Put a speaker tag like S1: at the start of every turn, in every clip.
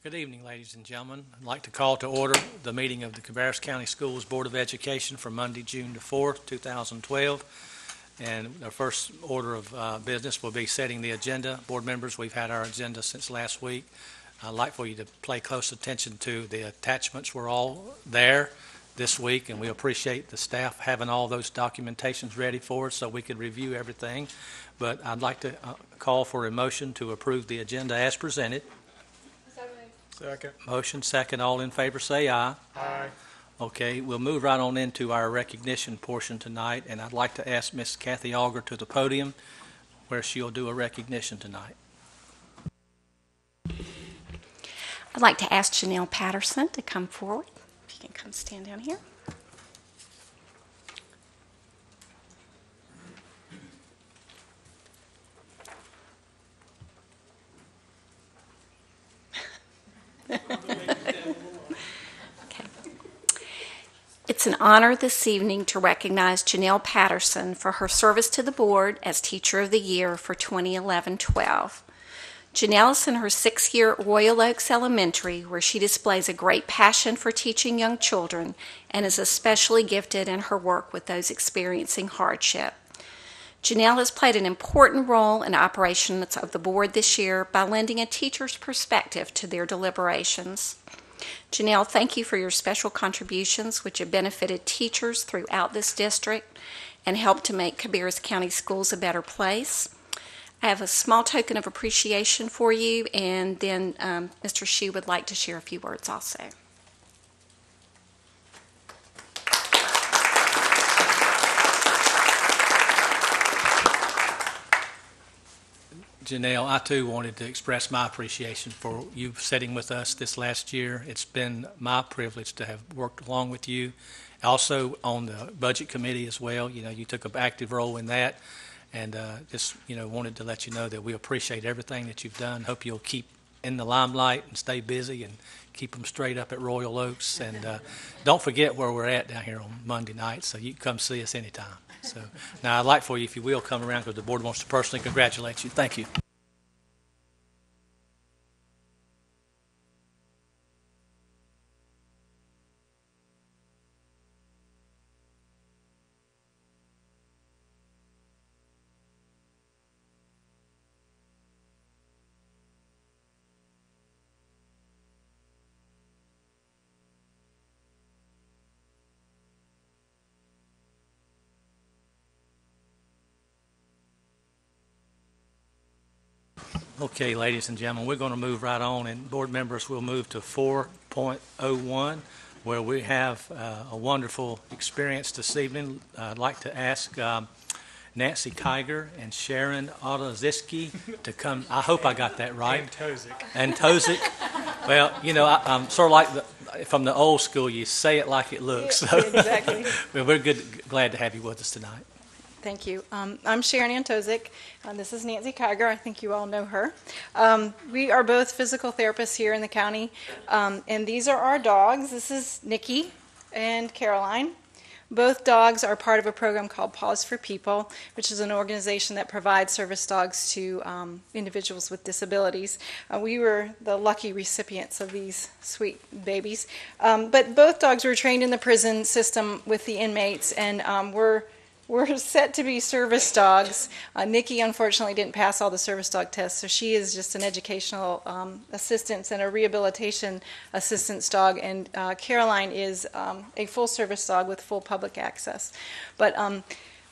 S1: Good evening, ladies and gentlemen. I'd like to call to order the meeting of the Cabarrus County Schools Board of Education for Monday, June the 4th, 2012. And our first order of business will be setting the agenda. Board members, we've had our agenda since last week. I'd like for you to pay close attention to the attachments. We're all there this week, and we appreciate the staff having all those documentations ready for us so we could review everything. But I'd like to call for a motion to approve the agenda as presented.
S2: Second.
S1: Motion second. All in favor say aye.
S2: Aye.
S1: Okay, we'll move right on into our recognition portion tonight, and I'd like to ask Miss Kathy Auger to the podium where she'll do a recognition tonight.
S3: I'd like to ask Janelle Patterson to come forward. If you can come stand down here. Okay. It's an honor this evening to recognize Janelle Patterson for her service to the board as Teacher of the Year for 2011-12. Janelle is in her 6th year at Royal Oaks Elementary, where she displays a great passion for teaching young children and is especially gifted in her work with those experiencing hardship. Janelle has played an important role in operations of the board this year by lending a teacher's perspective to their deliberations. Janelle, thank you for your special contributions, which have benefited teachers throughout this district and helped to make Cabarrus County Schools a better place. I have a small token of appreciation for you, and then Mr. Shue would like to share a few words also.
S1: Janelle, I too wanted to express my appreciation for you sitting with us this last year. It's been my privilege to have worked along with you. Also on the budget committee as well. You know, you took an active role in that. And just, wanted to let you know that we appreciate everything that you've done. Hope you'll keep in the limelight and stay busy and keep them straight up at Royal Oaks. And don't forget where we're at down here on Monday night, so you can come see us anytime. So now I'd like for you, if you will, come around because the board wants to personally congratulate you. Thank you. Okay, ladies and gentlemen, we're going to move right on, and board members will move to 4.01, where we have a wonderful experience this evening. I'd like to ask Nancy Kiger and Sharon Otoziski to come. I hope I got that right. And Tozik. Well, I'm sort of like from the old school, you say it like it looks.
S4: Yeah, exactly.
S1: Well, we're glad to have you with us tonight.
S4: Thank you. I'm Sharon Antozik. This is Nancy Kiger. I think you all know her. We are both physical therapists here in the county, and these are our dogs. This is Nikki and Caroline. Both dogs are part of a program called Paws for People, which is an organization that provides service dogs to individuals with disabilities. We were the lucky recipients of these sweet babies. But both dogs were trained in the prison system with the inmates, and we're set to be service dogs. Nikki, unfortunately, didn't pass all the service dog tests, so she is just an educational assistance and a rehabilitation assistance dog, and Caroline is a full-service dog with full public access. But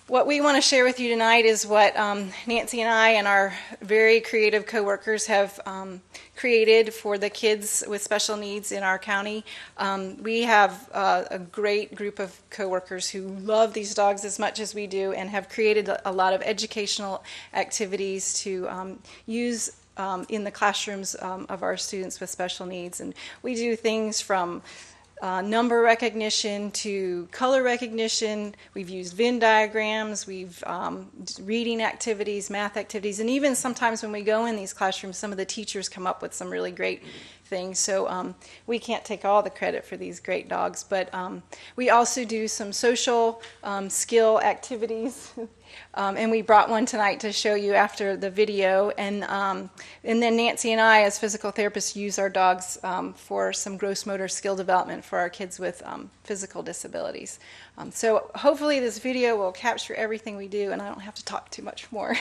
S4: what we want to share with you tonight is what Nancy and I and our very creative coworkers have created for the kids with special needs in our county. We have a great group of coworkers who love these dogs as much as we do and have created a lot of educational activities to use in the classrooms of our students with special needs. And we do things from number recognition to color recognition. We've used Venn diagrams, we've reading activities, math activities, and even sometimes when we go in these classrooms, some of the teachers come up with some really great things. So we can't take all the credit for these great dogs, but we also do some social skill activities. And we brought one tonight to show you after the video. And then Nancy and I, as physical therapists, use our dogs for some gross motor skill development for our kids with physical disabilities. So hopefully this video will capture everything we do, and I don't have to talk too much more.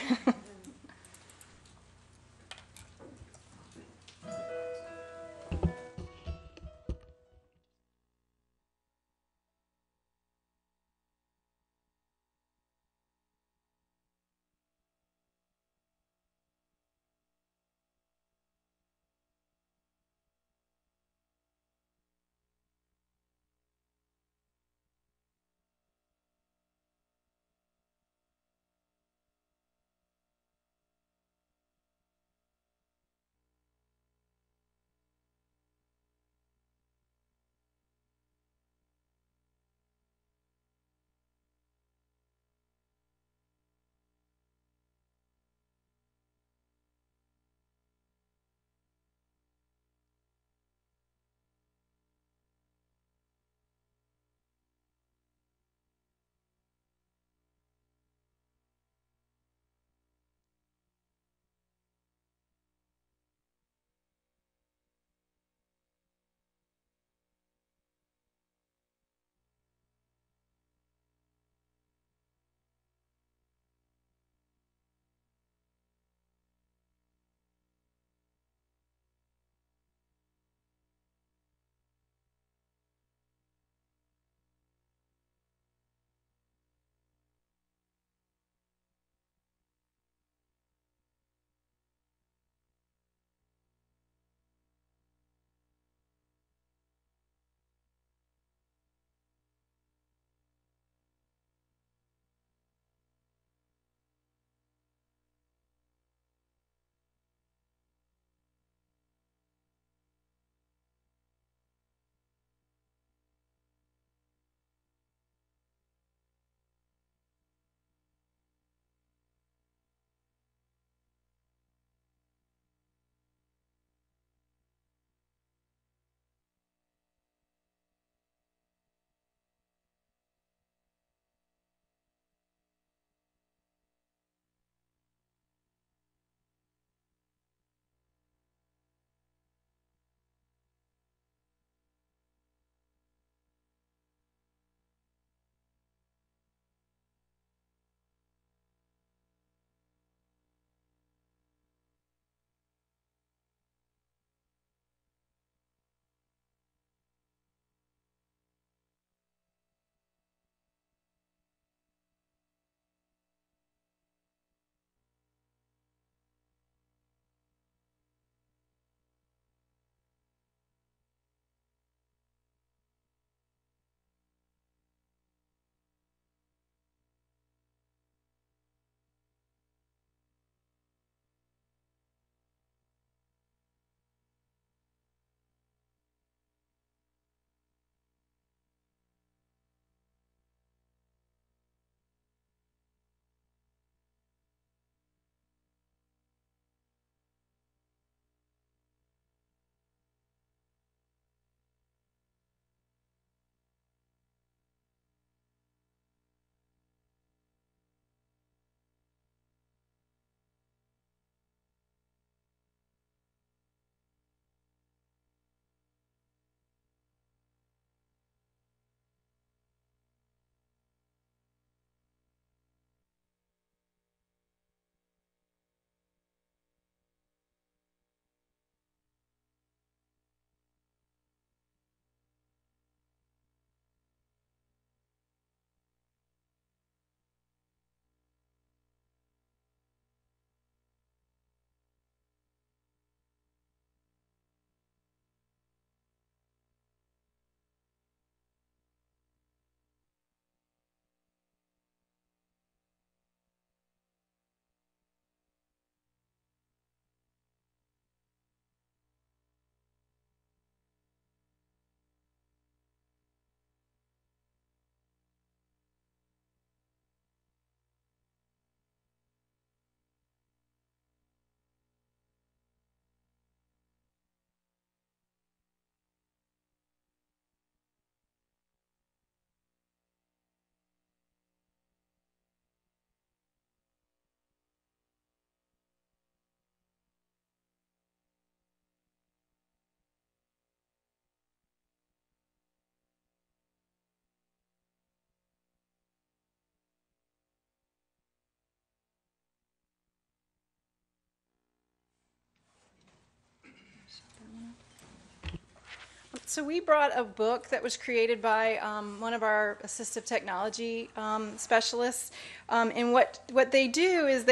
S4: So we brought a book that was created by one of our assistive technology specialists, and what they do is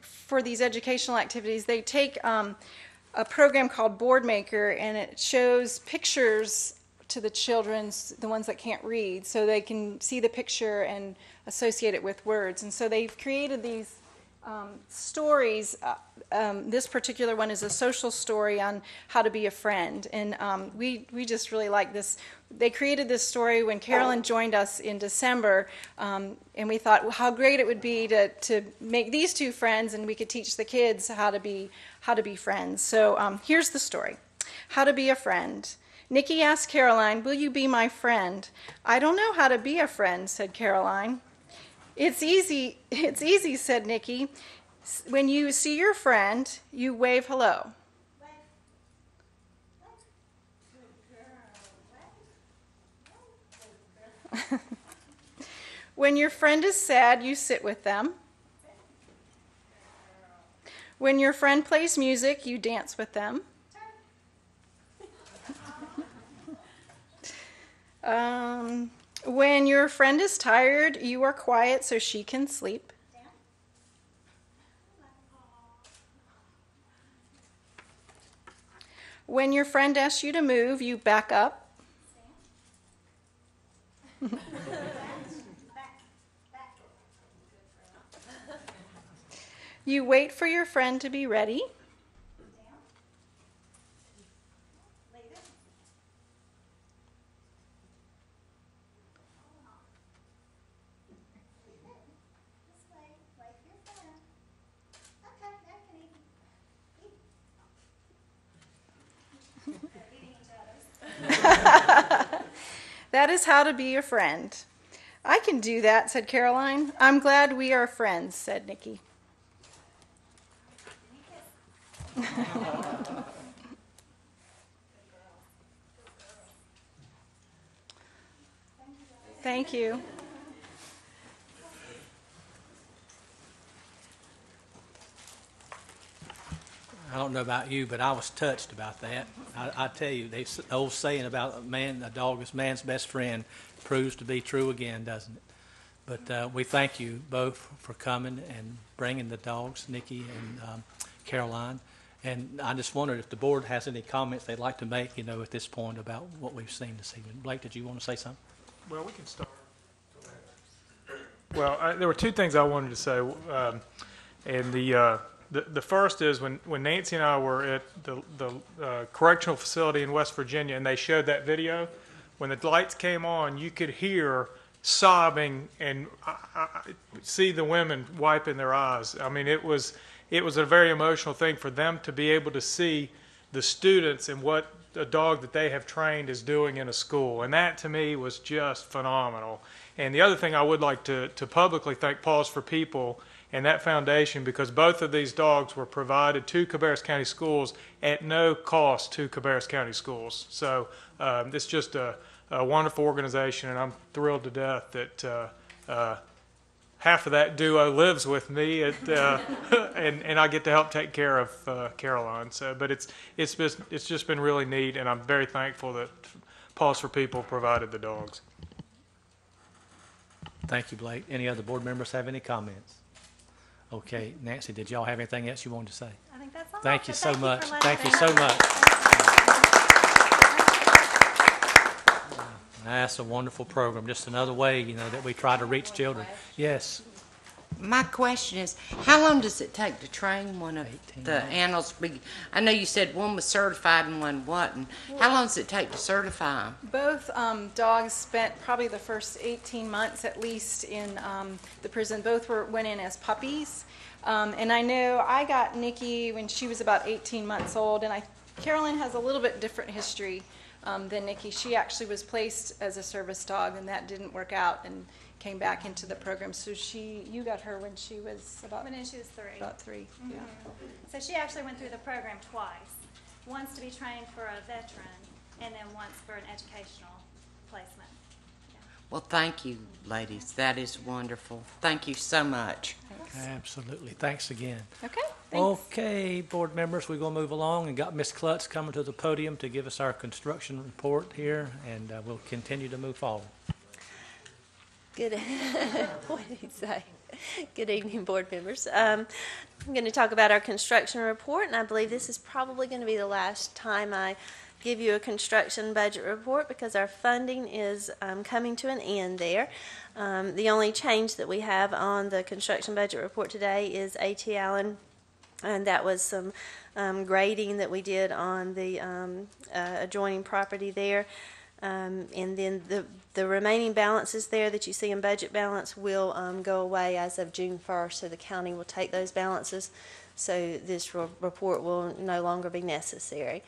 S4: for these educational activities, they take a program called Board Maker, and it shows pictures to the children, the ones that can't read, so they can see the picture and associate it with words. And so they've created these stories. This particular one is a social story on how to be a friend, and we just really like this. They created this story when Carolyn joined us in December, and we thought how great it would be to make these two friends, and we could teach the kids how to be friends. So here's the story: How to Be a Friend. Nikki asked Caroline, "Will you be my friend?" "I don't know how to be a friend," said Caroline. It's easy, said Nikki. "When you see your friend, you wave hello." "When your friend is sad, you sit with them. When your friend plays music, you dance with them. When your friend is tired, you are quiet so she can sleep. When your friend asks you to move, you back up. You wait for your friend to be ready. That is how to be a friend. "I can do that," said Caroline. "I'm glad we are friends," said Nikki. Thank you.
S1: I don't know about you, but I was touched about that. I tell you, the old saying about a dog is man's best friend proves to be true again, doesn't it? But we thank you both for coming and bringing the dogs, Nikki and Caroline. And I just wondered if the board has any comments they'd like to make, at this point about what we've seen this evening. Blake, did you want to say something?
S2: Well, we can start. Well, there were two things I wanted to say, and the first is when Nancy and I were at the correctional facility in West Virginia, and they showed that video. When the lights came on, you could hear sobbing and see the women wiping their eyes. I mean, it was a very emotional thing for them to be able to see the students and what a dog that they have trained is doing in a school. And that, to me, was just phenomenal. And the other thing I would like to publicly thank Paws for People and that foundation, because both of these dogs were provided to Cabarrus County Schools at no cost to Cabarrus County Schools. So it's just a wonderful organization, and I'm thrilled to death that half of that duo lives with me, and I get to help take care of Caroline. So, but it's just been really neat, and I'm very thankful that Paws for People provided the dogs.
S1: Thank you, Blake. Any other board members have any comments? Okay, Nancy, did y'all have anything else you wanted to say?
S5: I think that's all.
S1: Thank you so much.
S5: for letting
S1: Thank you
S5: us
S1: so
S5: know.
S1: much. That's a wonderful program. Just another way, that we try to reach children. Yes.
S6: My question is, how long does it take to train one of the animals? I know you said one was certified and one wasn't. How long does it take to certify them?
S4: Both dogs spent probably the first 18 months at least in the prison. Both went in as puppies. And I know I got Nikki when she was about 18 months old, and Carolyn has a little bit different history than Nikki. She actually was placed as a service dog, and that didn't work out and came back into the program. So you got her when she was about
S5: When she was 3.
S4: About 3.
S5: Mm-hmm.
S4: Yeah.
S5: So she actually went through the program twice. Once to be trained for a veteran, and then once for an educational placement. Yeah.
S6: Well, thank you, ladies. That is wonderful. Thank you so much.
S1: Absolutely. Thanks again.
S4: Okay.
S7: Thanks.
S1: Okay, board members, we're going to move along and got Ms. Kluttz coming to the podium to give us our construction report here, and we'll continue to move forward.
S8: Good. What did he say? Good evening, board members. I'm going to talk about our construction report, and I believe this is probably going to be the last time I give you a construction budget report because our funding is coming to an end there. The only change that we have on the construction budget report today is A.T. Allen, and that was some grading that we did on the adjoining property there. And then the remaining balances there that you see in budget balance will go away as of June 1st, so the county will take those balances, so this report will no longer be necessary.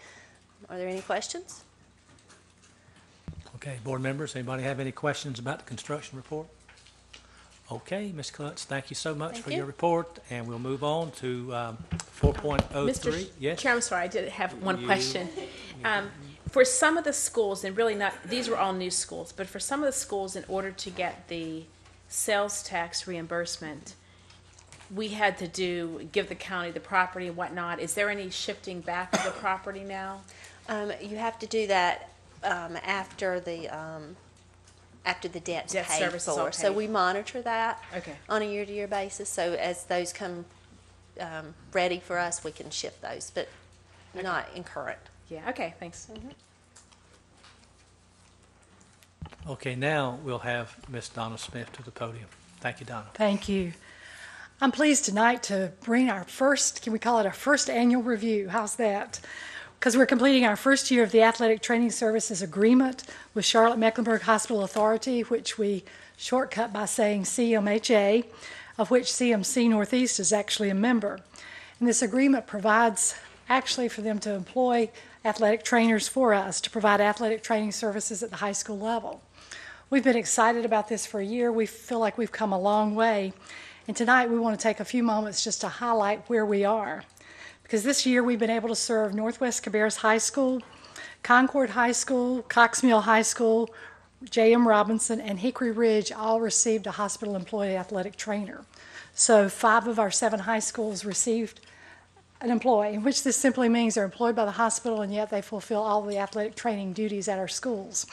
S8: Are there any questions?
S1: Okay, board members, anybody have any questions about the construction report? Okay, Ms. Kluttz, thank you so much
S8: Thank
S1: for
S8: you.
S1: your report, and we'll move on to 4.03.
S7: Mr.
S1: Yes?
S7: Chair, I'm sorry, I did have one
S1: You-
S7: question. For some of the schools, and really not, these were all new schools, but for some of the schools, in order to get the sales tax reimbursement, we had to give the county the property and whatnot. Is there any shifting back of the property now?
S8: You have to do that after the debt's
S7: Debt
S8: paid
S7: service is all
S8: for. So
S7: paid.
S8: we monitor that
S7: Okay.
S8: on a year-to-year basis. So as those come ready for us, we can shift those, but not in current.
S7: Yeah, okay, thanks.
S1: Okay, now we'll have Ms. Donna Smith to the podium. Thank you, Donna.
S9: Thank you. I'm pleased tonight to bring our first, can we call it our first annual review? How's that? Because we're completing our first year of the Athletic Training Services Agreement with Charlotte-Mecklenburg Hospital Authority, which we shortcut by saying CMHA, of which CMC Northeast is actually a member. And this agreement provides actually for them to employ athletic trainers for us to provide athletic training services at the high school level. We've been excited about this for a year. We feel like we've come a long way. And tonight we want to take a few moments just to highlight where we are. Because this year we've been able to serve Northwest Cabarrus High School, Concord High School, Cox Mill High School, J.M. Robinson, and Hickory Ridge all received a hospital employee athletic trainer. So 5 of our 7 high schools received an employee, which this simply means they're employed by the hospital and yet they fulfill all the athletic training duties at our schools.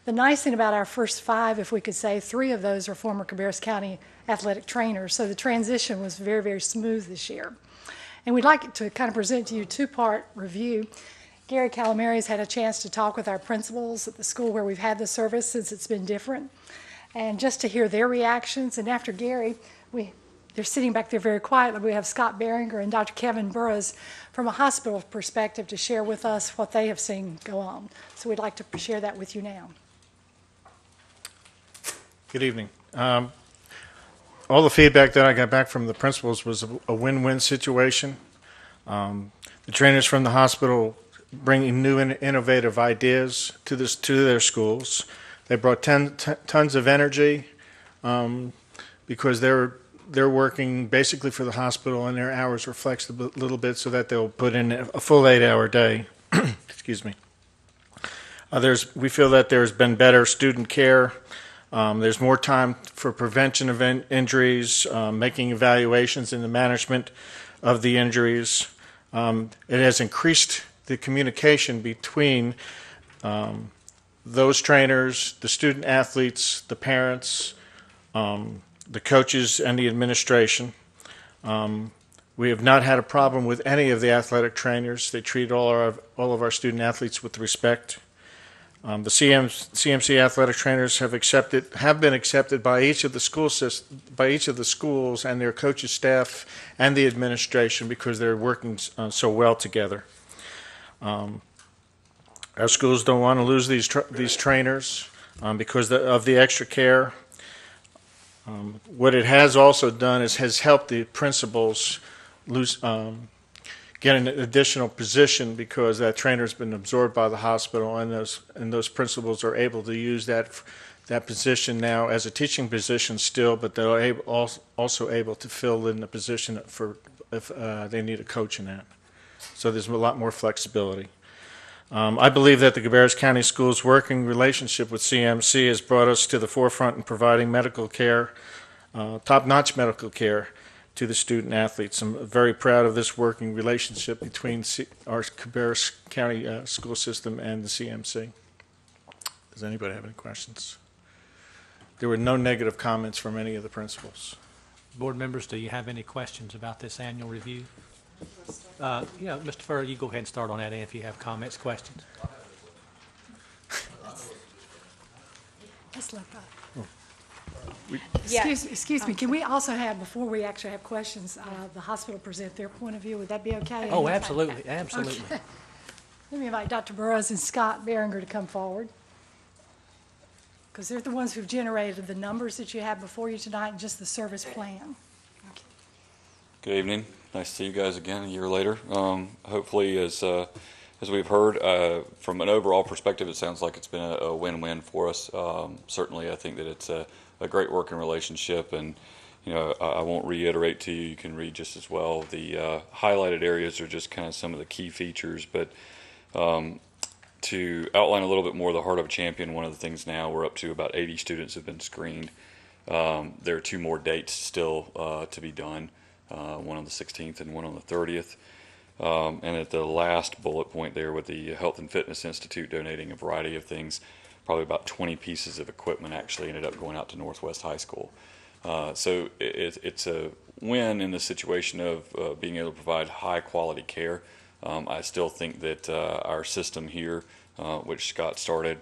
S9: The nice thing about our first 5, if we could say, 3 of those are former Cabarrus County athletic trainers, so the transition was very, very smooth this year. And we'd like to kind of present to you a 2-part review. Gary Calamari's had a chance to talk with our principals at the school where we've had the service since it's been different, and just to hear their reactions. And after Gary, they're sitting back there very quietly. We have Scott Behringer and Dr. Kevin Burroughs from a hospital perspective to share with us what they have seen go on. So we'd like to share that with you now.
S10: Good evening. All the feedback that I got back from the principals was a win-win situation. The trainers from the hospital bringing new and innovative ideas to their schools. They brought tons of energy because they're working basically for the hospital, and their hours were flexed a little bit so that they'll put in a full 8-hour day. Excuse me. We feel that there's been better student care. There's more time for prevention of injuries, making evaluations in the management of the injuries. It has increased the communication between those trainers, the student athletes, the parents, the coaches, and the administration. We have not had a problem with any of the athletic trainers. They treat all of our student athletes with respect. The CMC athletic trainers have been accepted by each of the schools and their coaches, staff, and the administration because they're working so well together. Our schools don't want to lose these trainers because of the extra care. What it has also done is has helped the principals get an additional position because that trainer's been absorbed by the hospital, and those principals are able to use that position now as a teaching position still, but they're also able to fill in the position if they need a coach in that. So there's a lot more flexibility. I believe that the Cabarrus County Schools working relationship with CMC has brought us to the forefront in providing medical care, top-notch medical care to the student athletes. I'm very proud of this working relationship between our Cabarrus County school system and the CMC. Does anybody have any questions? There were no negative comments from any of the principals.
S1: Board members, do you have any questions about this annual review? Yeah, Mr. Furr, you go ahead and start on that if you have comments, questions.
S9: Let's let that.
S7: Yeah.
S9: Excuse me, can we also have, before we actually have questions, the hospital present their point of view? Would that be okay?
S1: Oh, absolutely, absolutely.
S9: Okay. Let me invite Dr. Burrows and Scott Behringer to come forward, because they're the ones who've generated the numbers that you have before you tonight and just the service plan.
S11: Good evening. Nice to see you guys again a year later. Hopefully, as we've heard, from an overall perspective, it sounds like it's been a win-win for us. Certainly, I think that it's a great working relationship, and I won't reiterate to you. You can read just as well. The highlighted areas are just kind of some of the key features, but to outline a little bit more the Heart of a Champion, one of the things now, we're up to about 80 students have been screened. There are 2 more dates still to be done, one on the 16th and one on the 30th. And at the last bullet point there with the Health and Fitness Institute donating a variety of things, probably about 20 pieces of equipment actually ended up going out to Northwest High School. So it's a win in the situation of being able to provide high quality care. I still think that our system here, which Scott started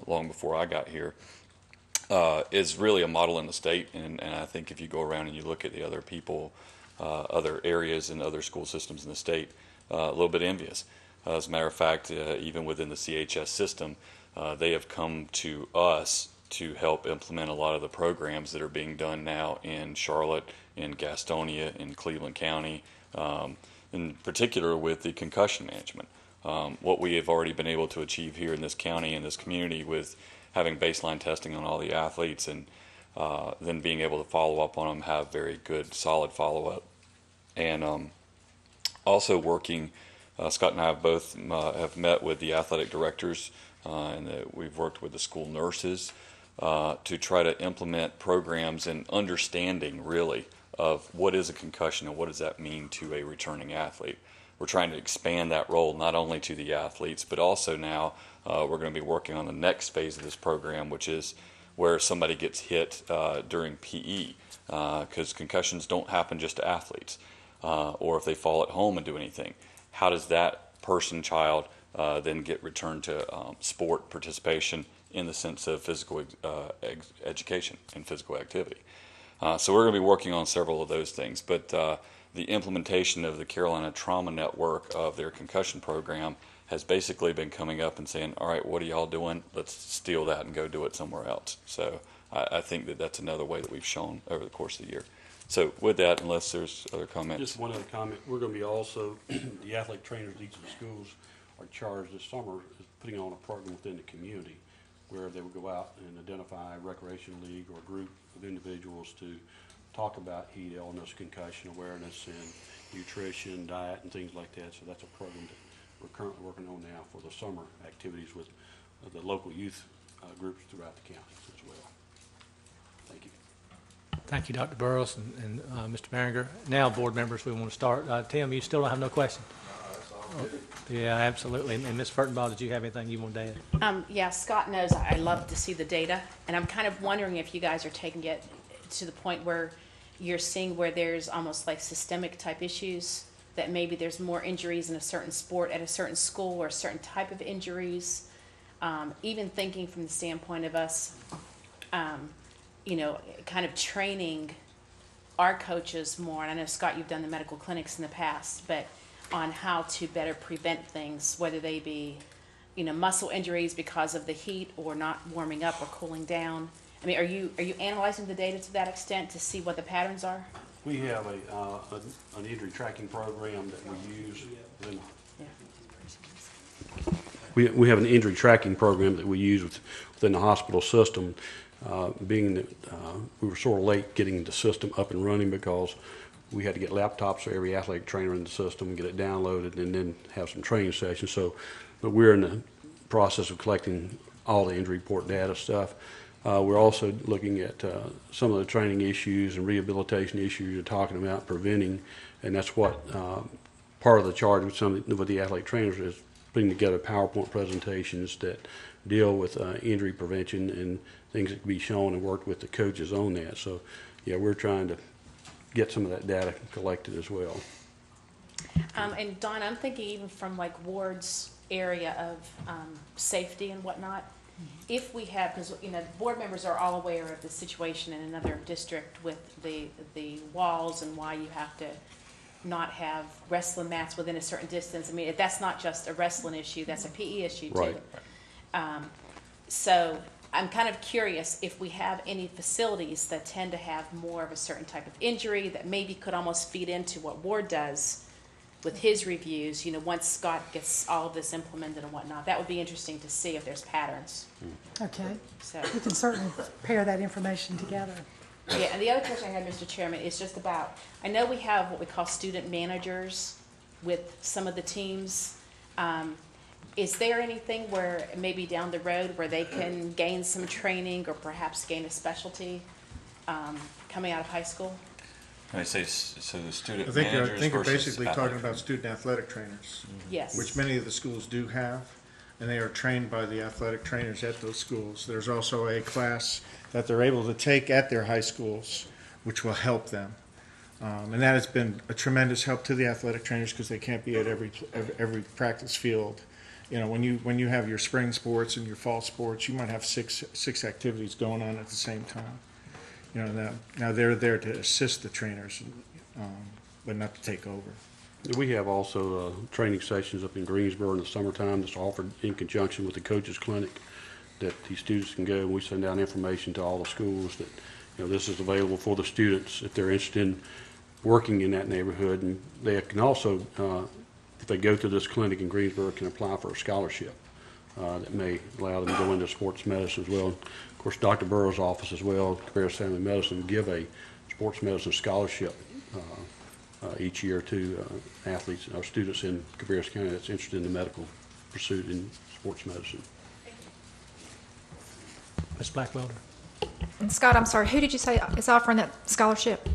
S11: long before I got here, is really a model in the state. And I think if you go around and you look at the other people, other areas and other school systems in the state, a little bit envious. As a matter of fact, even within the CHS system, they have come to us to help implement a lot of the programs that are being done now in Charlotte, in Gastonia, in Cleveland County, in particular with the concussion management. What we have already been able to achieve here in this county and this community with having baseline testing on all the athletes and then being able to follow up on them, have very good, solid follow-up. And also working, Scott and I have both have met with the athletic directors and we've worked with the school nurses to try to implement programs and understanding really of what is a concussion and what does that mean to a returning athlete. We're trying to expand that role not only to the athletes, but also now we're going to be working on the next phase of this program, which is where somebody gets hit during PE, because concussions don't happen just to athletes, or if they fall at home and do anything. How does that person, then get returned to sport participation in the sense of physical education and physical activity? So we're going to be working on several of those things, but the implementation of the Carolina Trauma Network of their concussion program has basically been coming up and saying, all right, what are y'all doing? Let's steal that and go do it somewhere else. So I think that that's another way that we've shown over the course of the year. So with that, unless there's other comments.
S12: Just one other comment. We're going to be also, the athletic trainers at each of the schools are charged this summer with putting on a program within the community where they will go out and identify a recreation league or a group of individuals to talk about heat, illness, concussion awareness, and nutrition, diet, and things like that. So that's a program that we're currently working on now for the summer activities with the local youth groups throughout the county as well. Thank you.
S1: Thank you, Dr. Burrows and Mr. Behringer. Now, board members, we want to start. Tim, you still don't have no question? Yeah, absolutely. And Ms. Fertenbaugh, did you have anything you wanted to add?
S7: Yeah, Scott knows I love to see the data, and I'm kind of wondering if you guys are taking it to the point where you're seeing where there's almost like systemic type issues, that maybe there's more injuries in a certain sport at a certain school or a certain type of injuries. Even thinking from the standpoint of us, kind of training our coaches more, and I know, Scott, you've done the medical clinics in the past, but on how to better prevent things, whether they be, muscle injuries because of the heat or not warming up or cooling down. I mean, are you analyzing the data to that extent to see what the patterns are?
S12: We have an injury tracking program that we use. We have an injury tracking program that we use within the hospital system. Being that we were sort of late getting the system up and running because we had to get laptops for every athletic trainer in the system, get it downloaded, and then have some training sessions. But we're in the process of collecting all the injury report data stuff. We're also looking at some of the training issues and rehabilitation issues you're talking about, preventing, and that's what part of the charge with the athletic trainers is putting together PowerPoint presentations that deal with injury prevention and things that can be shown, and worked with the coaches on that. So, yeah, we're trying to get some of that data collected as well.
S7: And Donna, I'm thinking even from like Ward's area of safety and whatnot, if we have, because board members are all aware of the situation in another district with the walls and why you have to not have wrestling mats within a certain distance. I mean, that's not just a wrestling issue, that's a PE issue too.
S12: Right.
S7: So I'm kind of curious if we have any facilities that tend to have more of a certain type of injury that maybe could almost feed into what Ward does with his reviews, once Scott gets all of this implemented and whatnot. That would be interesting to see if there's patterns.
S9: Okay.
S7: So,
S9: We can certainly pair that information together.
S7: yeah, and the other question I had, Mr. Chairman, is just about, I know we have what we call student managers with some of the teams. Is there anything where maybe down the road where they can gain some training or perhaps gain a specialty coming out of high school?
S11: I say, so the student
S10: I think
S11: managers
S10: you're
S11: versus
S10: basically talking
S11: athletic
S10: about student athletic trainers,
S7: Yes.
S10: which many of the schools do have, and they are trained by the athletic trainers at those schools. There's also a class that they're able to take at their high schools, which will help them. And that has been a tremendous help to the athletic trainers because they can't be at every practice field. When you have your spring sports and your fall sports, you might have six activities going on at the same time. Now they're there to assist the trainers, but not to take over.
S12: We have also training sessions up in Greensboro in the summertime that's offered in conjunction with the coaches clinic that these students can go, and we send out information to all the schools that this is available for the students if they're interested in working in that neighborhood. And they can also, if they go to this clinic in Greensboro, can apply for a scholarship that may allow them to go into sports medicine as well. Of course, Dr. Burrow's office as well, Cabarrus Family Medicine, give a sports medicine scholarship each year to athletes or students in Cabarrus County that's interested in the medical pursuit in sports medicine.
S1: Ms. Blackwelder.
S13: And Scott, I'm sorry, who did you say is offering that scholarship?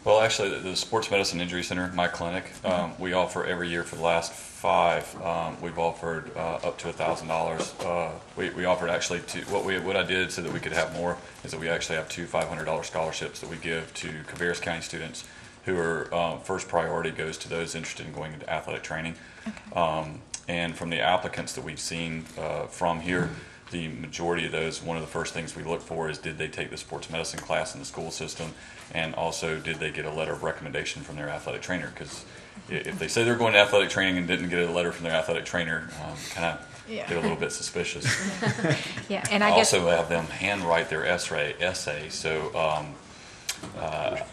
S11: Well, actually, the Sports Medicine Injury Center, my clinic, we offer every year for the last 5. We've offered up to $1,000. We offered actually what I did so that we could have more is that we actually have 2 $500 scholarships that we give to Cabarrus County students who are first priority goes to those interested in going into athletic training. Okay. And from the applicants that we've seen from here, the majority of those, one of the first things we look for is did they take the sports medicine class in the school system, and also did they get a letter of recommendation from their athletic trainer? Because if they say they're going to athletic training and didn't get a letter from their athletic trainer, kind of get a little bit suspicious.
S13: Yeah, and I guess
S11: also have them handwrite their essay. So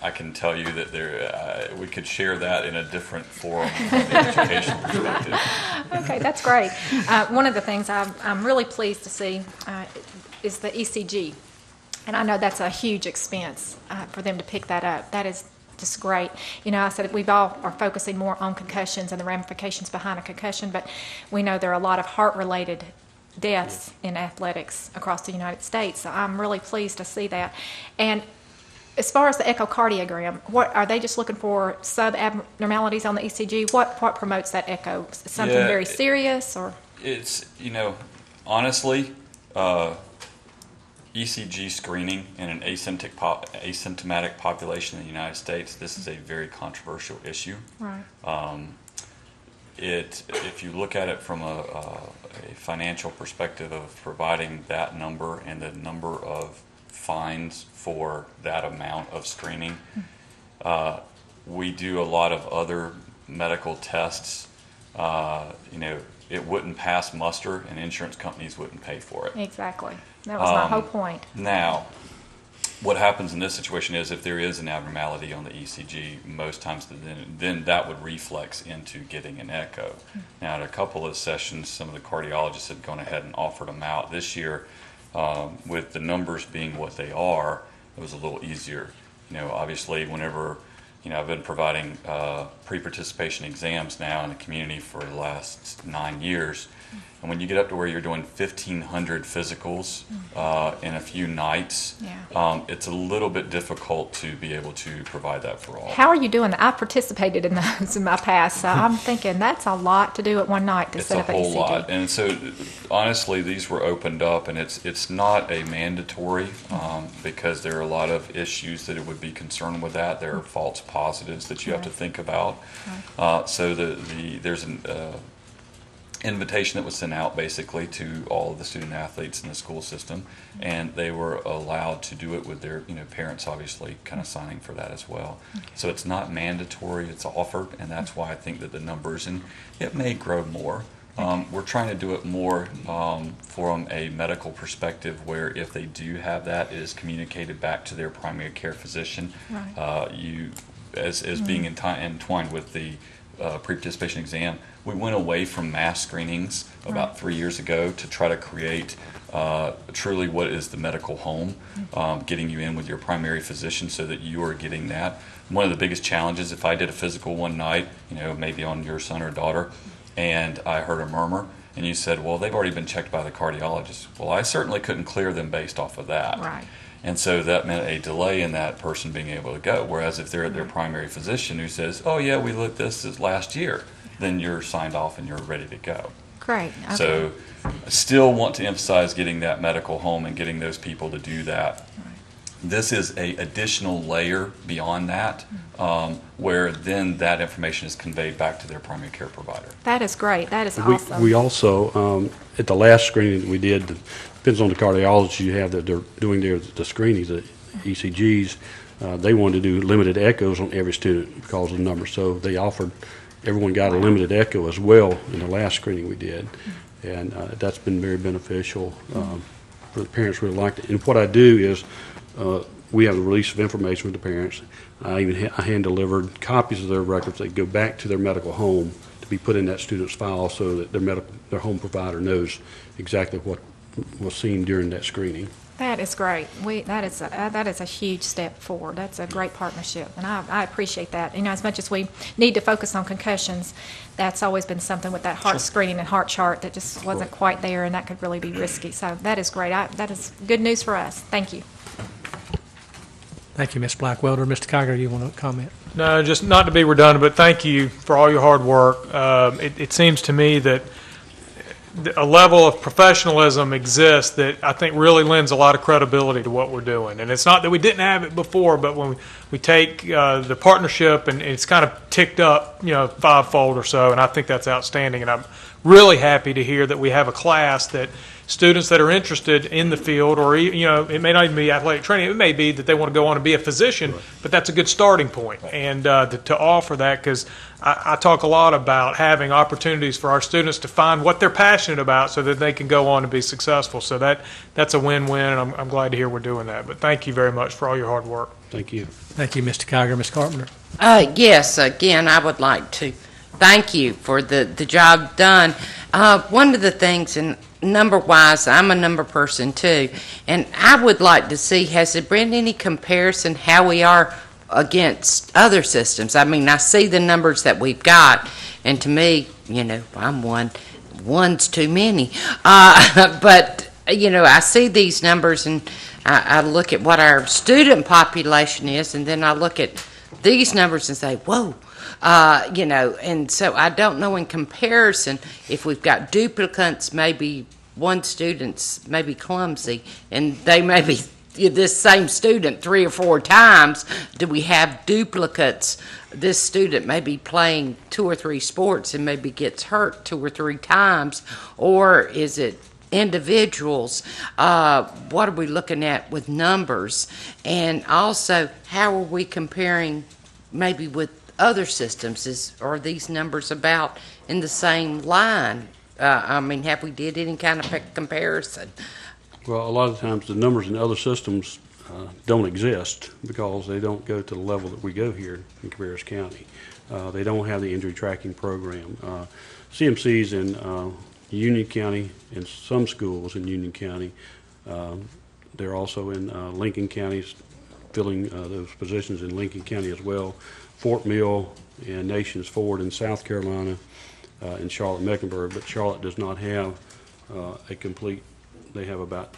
S11: I can tell you that we could share that in a different forum from the education perspective.
S13: Okay, that's great. One of the things I'm really pleased to see is the ECG. And I know that's a huge expense for them to pick that up. That is just great. I said we all are focusing more on concussions and the ramifications behind a concussion, but we know there are a lot of heart-related deaths in athletics across the United States. So I'm really pleased to see that. And as far as the echocardiogram, what are they just looking for? Sub-abnormalities on the ECG? What promotes that echo? Something very serious, or?
S11: It's honestly, ECG screening in an asymptomatic population in the United States. This is a very controversial issue.
S13: Right.
S11: If you look at it from a financial perspective of providing that number and the number of fines for that amount of screening. We do a lot of other medical tests. It wouldn't pass muster, and insurance companies wouldn't pay for it.
S13: Exactly. That was my whole point.
S11: Now, what happens in this situation is if there is an abnormality on the ECG, most times then that would reflex into getting an echo. Now, at a couple of sessions, some of the cardiologists had gone ahead and offered them out. This year, with the numbers being what they are, it was a little easier. Obviously, whenever, I've been providing pre-participation exams now in the community for the last 9 years, And when you get up to where you're doing 1,500 physicals in a few nights, it's a little bit difficult to be able to provide that for all.
S13: How are you doing that? I participated in those in my past, so I'm thinking that's a lot to do at one night to set up an ECG.
S11: It's a whole lot. And so, honestly, these were opened up, and it's not a mandatory because there are a lot of issues that it would be concerned with that. There are false positives that you have to think about. So there's an invitation that was sent out basically to all of the student athletes in the school system, and they were allowed to do it with their parents obviously kind of signing for that as well. So it's not mandatory, it's offered, and that's why I think that the numbers, and it may grow more. We're trying to do it more from a medical perspective, where if they do have that, it is communicated back to their primary care physician. You as being entwined with the pre-participation exam, we went away from mass screenings about 3 years ago to try to create truly what is the medical home, getting you in with your primary physician so that you are getting that. One of the biggest challenges, if I did a physical one night, maybe on your son or daughter, and I heard a murmur, and you said, well, they've already been checked by the cardiologist. Well, I certainly couldn't clear them based off of that. And so that meant a delay in that person being able to go. Whereas if they're at their primary physician who says, oh, yeah, we looked this last year, then you're signed off and you're ready to go.
S13: Great. Okay.
S11: So I still want to emphasize getting that medical home and getting those people to do that. This is a additional layer beyond that, where then that information is conveyed back to their primary care provider.
S13: That is great. That is awesome.
S12: We also, at the last screening that we did, depends on the cardiologist you have that they're doing the screenings, the ECGs, they wanted to do limited echoes on every student because of the numbers. So they offered, everyone got a limited echo as well in the last screening we did. And that's been very beneficial. For the parents really liked it. And what I do is, we have the release of information with the parents. I hand-delivered copies of their records that go back to their medical home to be put in that student's file so that their home provider knows exactly what was seen during that screening.
S13: That is great. That is a huge step forward. That's a great partnership, and I appreciate that. As much as we need to focus on concussions, that's always been something with that heart screening and heart chart that just wasn't quite there, and that could really be risky. So that is great. That is good news for us. Thank you.
S1: Thank you, Ms. Blackwelder. Mr. Kiger, do you want to comment?
S2: No, just not to be redundant, but thank you for all your hard work. It seems to me that a level of professionalism exists that I think really lends a lot of credibility to what we're doing. And it's not that we didn't have it before, but when we take the partnership and it's kind of ticked up, fivefold or so, and I think that's outstanding. And I'm really happy to hear that we have a class that students that are interested in the field, or it may not even be athletic training, it may be that they want to go on and be a physician, but that's a good starting point. And to offer that, because I talk a lot about having opportunities for our students to find what they're passionate about so that they can go on and be successful. So that's a win-win, and I'm glad to hear we're doing that. But thank you very much for all your hard work.
S12: Thank you.
S1: Thank you, Mr. Kiger. Ms. Carpenter?
S6: Yes, again, I would like to thank you for the job done. One of the things, and number-wise, I'm a number person too, and I would like to see, has there been any comparison how we are against other systems? I mean, I see the numbers that we've got, and to me, I'm one's too many. But, I see these numbers, and I look at what our student population is, and then I look at these numbers and say, whoa. And so I don't know in comparison if we've got duplicates, maybe one student's maybe clumsy and they may be this same student 3 or 4 times. Do we have duplicates? This student may be playing 2 or 3 sports and maybe gets hurt 2 or 3 times, or is it individuals? What are we looking at with numbers? And also, how are we comparing maybe with other systems? Are these numbers about in the same line? Have we did any kind of comparison?
S12: Well, a lot of times the numbers in other systems don't exist because they don't go to the level that we go here in Cabarrus County. They don't have the injury tracking program. CMCs in Union County, in some schools in Union County, they're also in Lincoln County, filling those positions in Lincoln County as well. Fort Mill and Nations Ford in South Carolina, in Charlotte-Mecklenburg, but Charlotte does not have a complete, they have about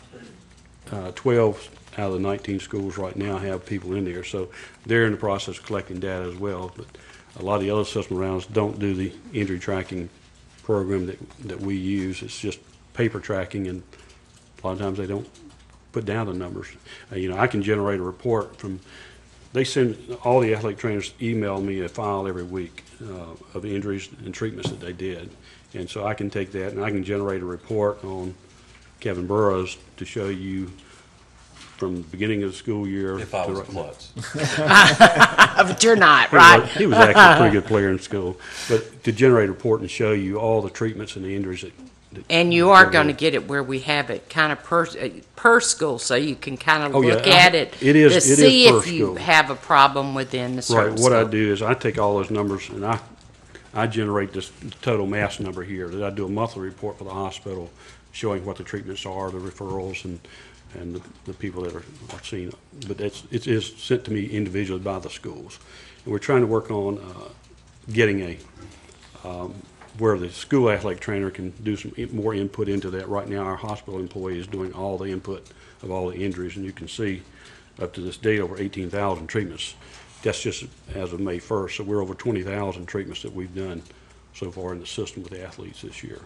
S12: 12 out of the 19 schools right now have people in there. So they're in the process of collecting data as well. But a lot of the other system around us don't do the injury tracking program that we use. It's just paper tracking, and a lot of times they don't put down the numbers. I can generate a report from, they send, all the athletic trainers email me a file every week of injuries and treatments that they did. And so I can take that and I can generate a report on Kevin Burrows to show you from the beginning of the school year.
S11: If I was Kluttz.
S6: But you're not, right?
S12: He was actually a pretty good player in school. But to generate a report and show you all the treatments and the injuries that
S6: and you are going to get it where we have it kind of per school, so you can kind of look at it to see if you have a problem within the certain
S12: school. Right. What I do is I take all those numbers and I generate this total mass number here. That I do a monthly report for the hospital showing what the treatments are, the referrals, and the people that are seen. But it is sent to me individually by the schools. And we're trying to work on getting where the school athletic trainer can do some more input into that. Right now, our hospital employee is doing all the input of all the injuries, and you can see up to this date over 18,000 treatments. That's just as of May 1st, so we're over 20,000 treatments that we've done so far in the system with the athletes this year.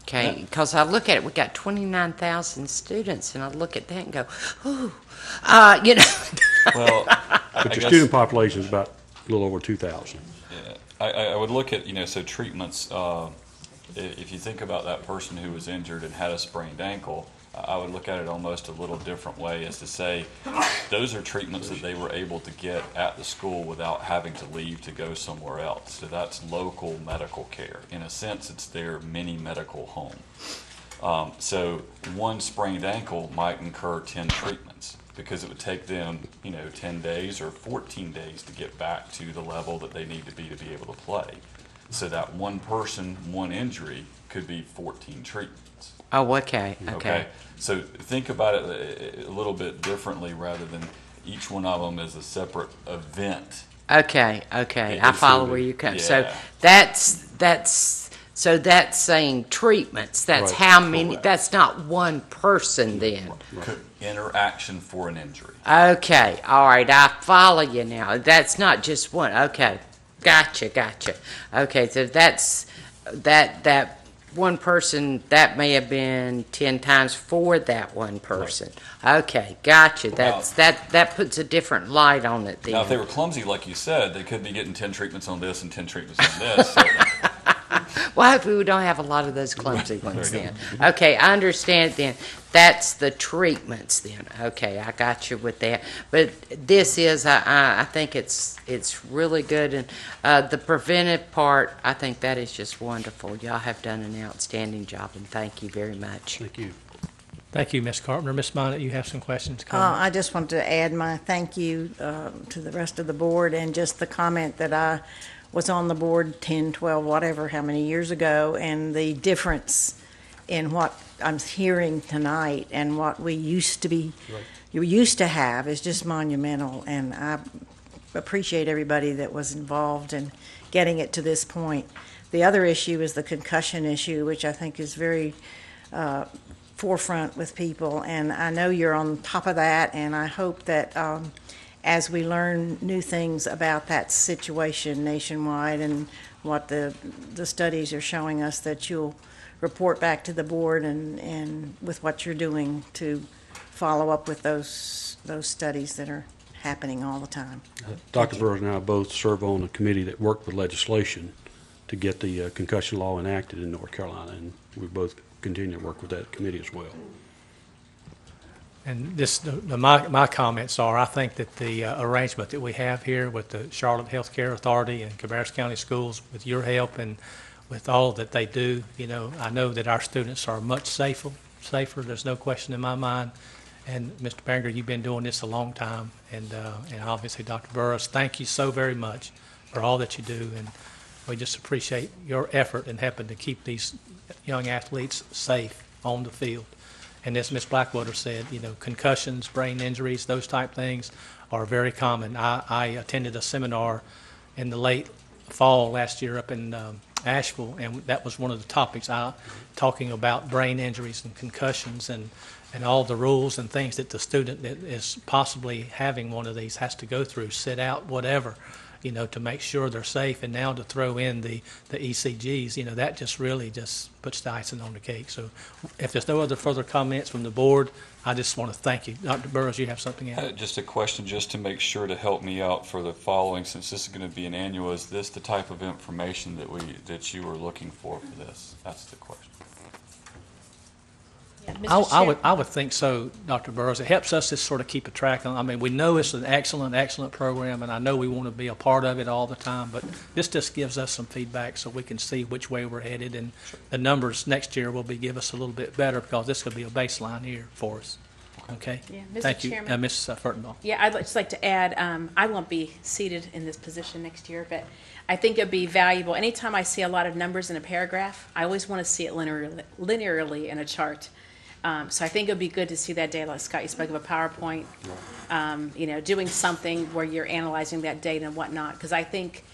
S6: Okay, because I look at it, we got 29,000 students, and I look at that and go, ooh,
S11: Well,
S12: but your student population is about a little over 2,000.
S11: I would look at, so treatments, if you think about that person who was injured and had a sprained ankle, I would look at it almost a little different way, as to say those are treatments that they were able to get at the school without having to leave to go somewhere else. So that's local medical care. In a sense, it's their mini medical home. So one sprained ankle might incur 10 treatments, because it would take them, 10 days or 14 days to get back to the level that they need to be able to play. So that one person, one injury could be 14 treatments.
S6: Oh, okay.
S11: So think about it a little bit differently, rather than each one of them is a separate event.
S6: Okay. I follow where you come. Yeah. So that's saying treatments. That's right. How many? Correct. That's not one person then.
S11: Right. Interaction for an injury.
S6: Okay. All right. I follow you now. That's not just one. Okay. Gotcha. Okay. So that's that one person, that may have been 10 times for that one person. Right. Okay. Gotcha. That puts a different light on it then.
S11: Now, if they were clumsy, like you said, they could be getting 10 treatments on this and 10 treatments on this. So.
S6: Well, I hope we don't have a lot of those clumsy ones then. Okay, I understand then. That's the treatments then. Okay, I got you with that. But this is, I think it's really good. And the preventive part, I think that is just wonderful. Y'all have done an outstanding job, and thank you very much.
S12: Thank you.
S1: Thank you, Ms. Carpenter. Ms. Mynatt, you have some questions? Comments?
S14: I just want to add my thank you to the rest of the board, and just the comment that I was on the board 10, 12, whatever, how many years ago, and the difference in what I'm hearing tonight and what we used to be, you used to have, is just monumental. And I appreciate everybody that was involved in getting it to this point. The other issue is the concussion issue, which I think is very forefront with people. And I know you're on top of that, and I hope that as we learn new things about that situation nationwide and what the studies are showing us, that you'll report back to the board and with what you're doing to follow up with those studies that are happening all the time.
S12: Dr. Burrows and I both serve on a committee that worked with legislation to get the concussion law enacted in North Carolina, and we both continue to work with that committee as well.
S1: And my comments are, I think that the arrangement that we have here with the Charlotte Healthcare Authority and Cabarrus County Schools, with your help and with all that they do, I know that our students are much safer. There's no question in my mind. And Mr. Banger, you've been doing this a long time, and obviously Dr. Burrows, thank you so very much for all that you do, and we just appreciate your effort in helping to keep these young athletes safe on the field. And as Ms. Blackwelder said, concussions, brain injuries, those type things are very common. I attended a seminar in the late fall last year up in Asheville, and that was one of the topics, talking about brain injuries and concussions and all the rules and things that the student that is possibly having one of these has to go through, sit out, whatever, to make sure they're safe. And now to throw in the ECGs, that just really just puts the icing on the cake. So if there's no other further comments from the board, I just want to thank you. Dr. Burrows, you have something else?
S11: Just a question, just to make sure to help me out for the following, since this is going to be an annual. Is this the type of information that you were looking for this? That's the question.
S1: I would think so, Dr. Burrows. It helps us to sort of keep a track on. I mean, we know it's an excellent program, and I know we want to be a part of it all the time, but this just gives us some feedback so we can see which way we're headed, and the numbers next year will give us a little bit better, because this could be a baseline year for us. Okay?
S7: Yeah, Mr.
S1: Thank you.
S7: Chairman.
S1: Ms. Fertenbaugh.
S7: Yeah, I'd just like to add, I won't be seated in this position next year, but I think it'd be valuable. Anytime I see a lot of numbers in a paragraph, I always want to see it linearly in a chart. So I think it would be good to see that data. Like Scott, you spoke of a PowerPoint, doing something where you're analyzing that data and whatnot. Because I think,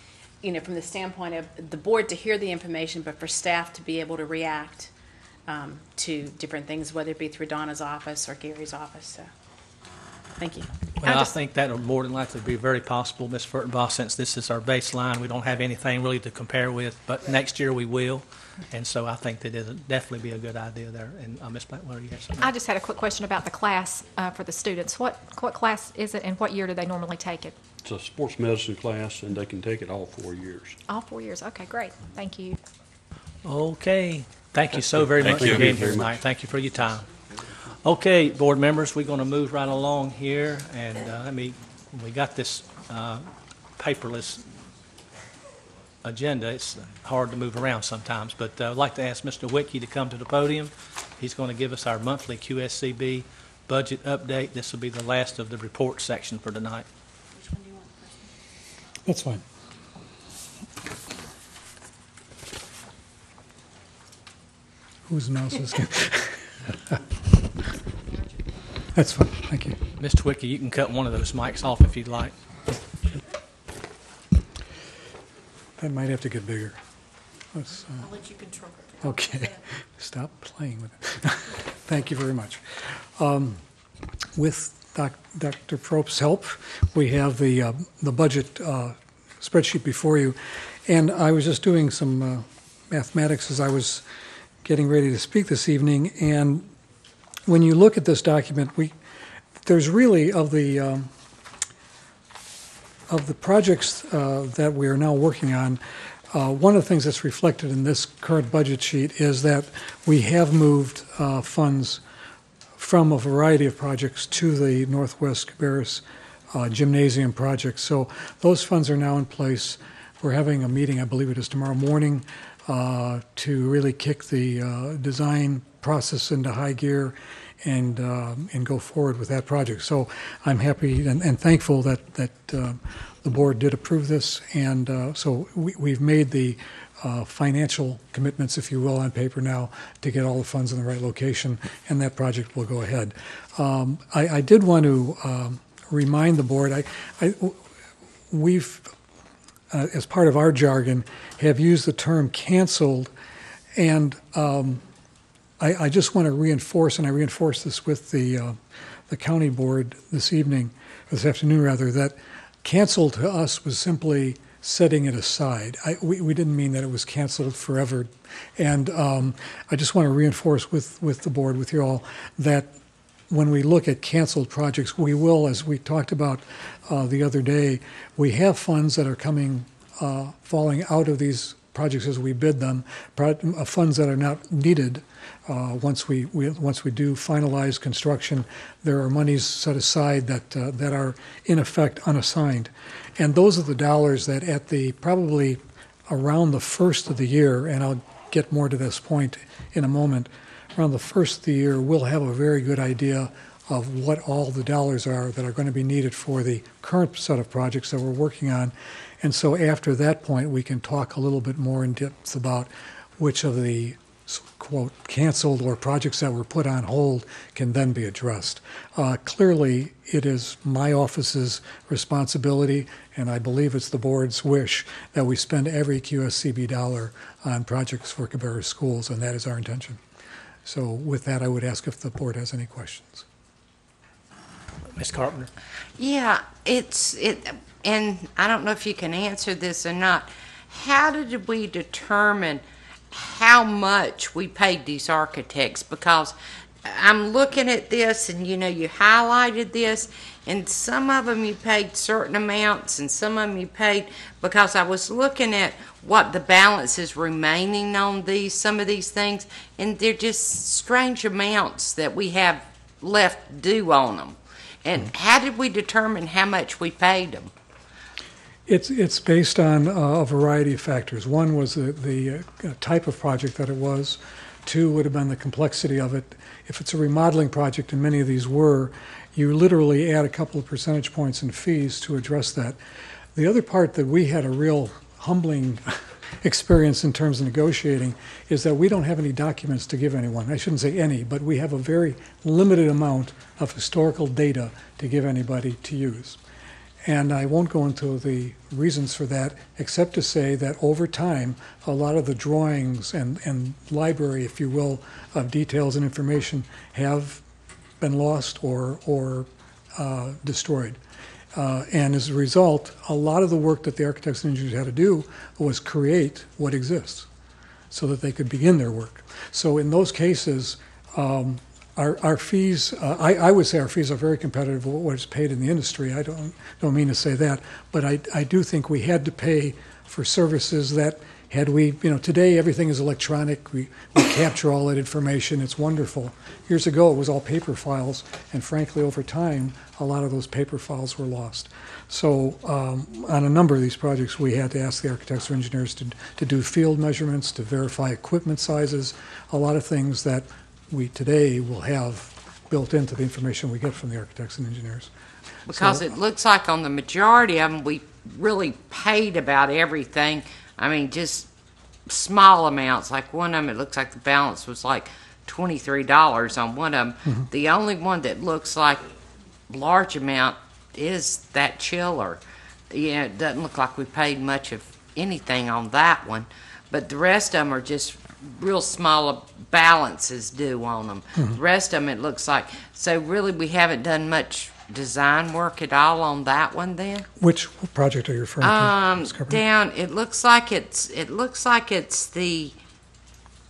S7: from the standpoint of the board to hear the information, but for staff to be able to react to different things, whether it be through Donna's office or Gary's office. So, thank you.
S1: Well, I think that will more than likely be very possible, Ms. Fertenbaugh, since this is our baseline. We don't have anything really to compare with, but next year we will. And so I think that it'll definitely be a good idea there. And Ms. Blackwelder, you have something?
S13: I just had a quick question about the class for the students. What class is it, and what year do they normally take it?
S12: It's a sports medicine class, and they can take it all 4 years.
S13: All 4 years. Okay, great. Thank you.
S1: Okay. Thank you so very much
S11: you.
S1: for being here tonight. Thank you for your time. Okay, board members, we're going to move right along here, and we got this paperless agenda. It's hard to move around sometimes, but I'd like to ask Mr. Witke to come to the podium. He's going to give us our monthly QSCB budget update. This will be the last of the report section for tonight.
S7: Which one do you want?
S15: That's fine. Whose mouse is good? That's fine. Thank you.
S1: Mr. Witke, you can cut one of those mics off if you'd like.
S15: That might have to get bigger.
S7: I'll let you control it.
S15: Okay. Stop playing with it. Thank you very much. With Dr. Probst's help, we have the budget spreadsheet before you. And I was just doing some mathematics as I was getting ready to speak this evening. And when you look at this document, there's really of the projects that we are now working on, one of the things that's reflected in this current budget sheet is that we have moved funds from a variety of projects to the Northwest Cabarrus Gymnasium project. So those funds are now in place. We're having a meeting, I believe it is tomorrow morning, to really kick the design process into high gear and go forward with that project. So I'm happy and thankful that the board did approve this, and so we've made the financial commitments, if you will, on paper now to get all the funds in the right location, and that project will go ahead. I did want to remind the board, we've, as part of our jargon, have used the term canceled, and I just want to reinforce, and I reinforced this with the county board this afternoon rather, that canceled to us was simply setting it aside. We didn't mean that it was canceled forever. And I just want to reinforce with the board, with you all, that when we look at canceled projects, we will, as we talked about the other day, we have funds that are falling out of these projects as we bid them, funds that are not needed. Once we do finalize construction, there are monies set aside that are in effect unassigned, and those are the dollars that at probably around the first of the year, and I'll get more to this point in a moment. Around the first of the year, we'll have a very good idea of what all the dollars are that are going to be needed for the current set of projects that we're working on, and so after that point, we can talk a little bit more in depth about which of the quote, canceled or projects that were put on hold can then be addressed. Clearly, it is my office's responsibility, and I believe it's the board's wish, that we spend every QSCB dollar on projects for Cabarrus schools, and that is our intention. So with that, I would ask if the board has any questions.
S1: Ms. Carpenter?
S6: Yeah, and I don't know if you can answer this or not. How did we determine how much we paid these architects? Because I'm looking at this, and you highlighted this, and some of them you paid certain amounts, and some of them you paid, because I was looking at what the balance is remaining on some of these things, and they're just strange amounts that we have left due on them. And how did we determine how much we paid them?
S15: It's based on a variety of factors. One was the type of project that it was. Two would have been the complexity of it. If it's a remodeling project, and many of these were, you literally add a couple of percentage points in fees to address that. The other part that we had a real humbling experience in terms of negotiating is that we don't have any documents to give anyone. I shouldn't say any, but we have a very limited amount of historical data to give anybody to use. And I won't go into the reasons for that, except to say that over time, a lot of the drawings and library, if you will, of details and information have been lost or destroyed. And as a result, a lot of the work that the architects and engineers had to do was create what exists so that they could begin their work. So in those cases, our fees, I would say our fees are very competitive with what is paid in the industry. I don't mean to say that, but I do think we had to pay for services that had we, today everything is electronic. We capture all that information. It's wonderful. Years ago, it was all paper files, and frankly, over time, a lot of those paper files were lost. So on a number of these projects, we had to ask the architects or engineers to do field measurements, to verify equipment sizes, a lot of things that we today will have built into the information we get from the architects and engineers.
S6: Because it looks like on the majority of them, we really paid about everything. I mean, just small amounts. Like one of them, it looks like the balance was like $23 on one of them. Mm-hmm. The only one that looks like large amount is that chiller. Yeah, it doesn't look like we paid much of anything on that one. But the rest of them are just real small balances due on them. Mm-hmm. The rest of them, it looks like. So really, we haven't done much design work at all on that one then?
S15: Which project are you referring to?
S6: Down, it looks like it's the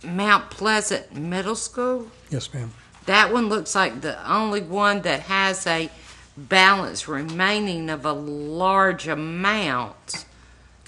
S6: Mount Pleasant Middle School.
S15: Yes, ma'am.
S6: That one looks like the only one that has a balance remaining of a large amount.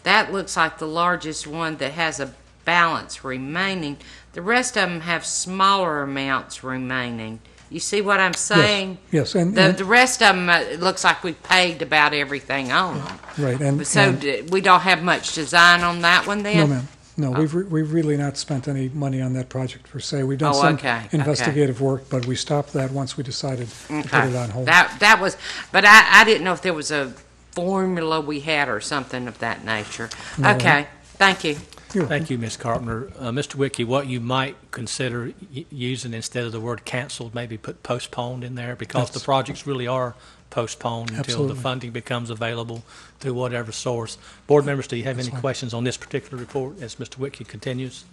S6: That looks like the largest one that has a balance remaining. The rest of them have smaller amounts remaining. You see what I'm saying?
S15: Yes. And
S6: the rest of them, it looks like we paid about everything on them.
S15: Right.
S6: We don't have much design on that one then?
S15: No, ma'am. No, we've really not spent any money on that project per se. We've done some investigative work, but we stopped that once we decided to put it on hold.
S6: That was, but I didn't know if there was a formula we had or something of that nature. No, okay, thank you.
S1: Thank you, Ms. Carpenter. Mr. Witke, what you might consider using instead of the word canceled, maybe put postponed in there, because the projects really are postponed until the funding becomes available through whatever source. Board members, do you have any questions on this particular report as Mr. Witke continues?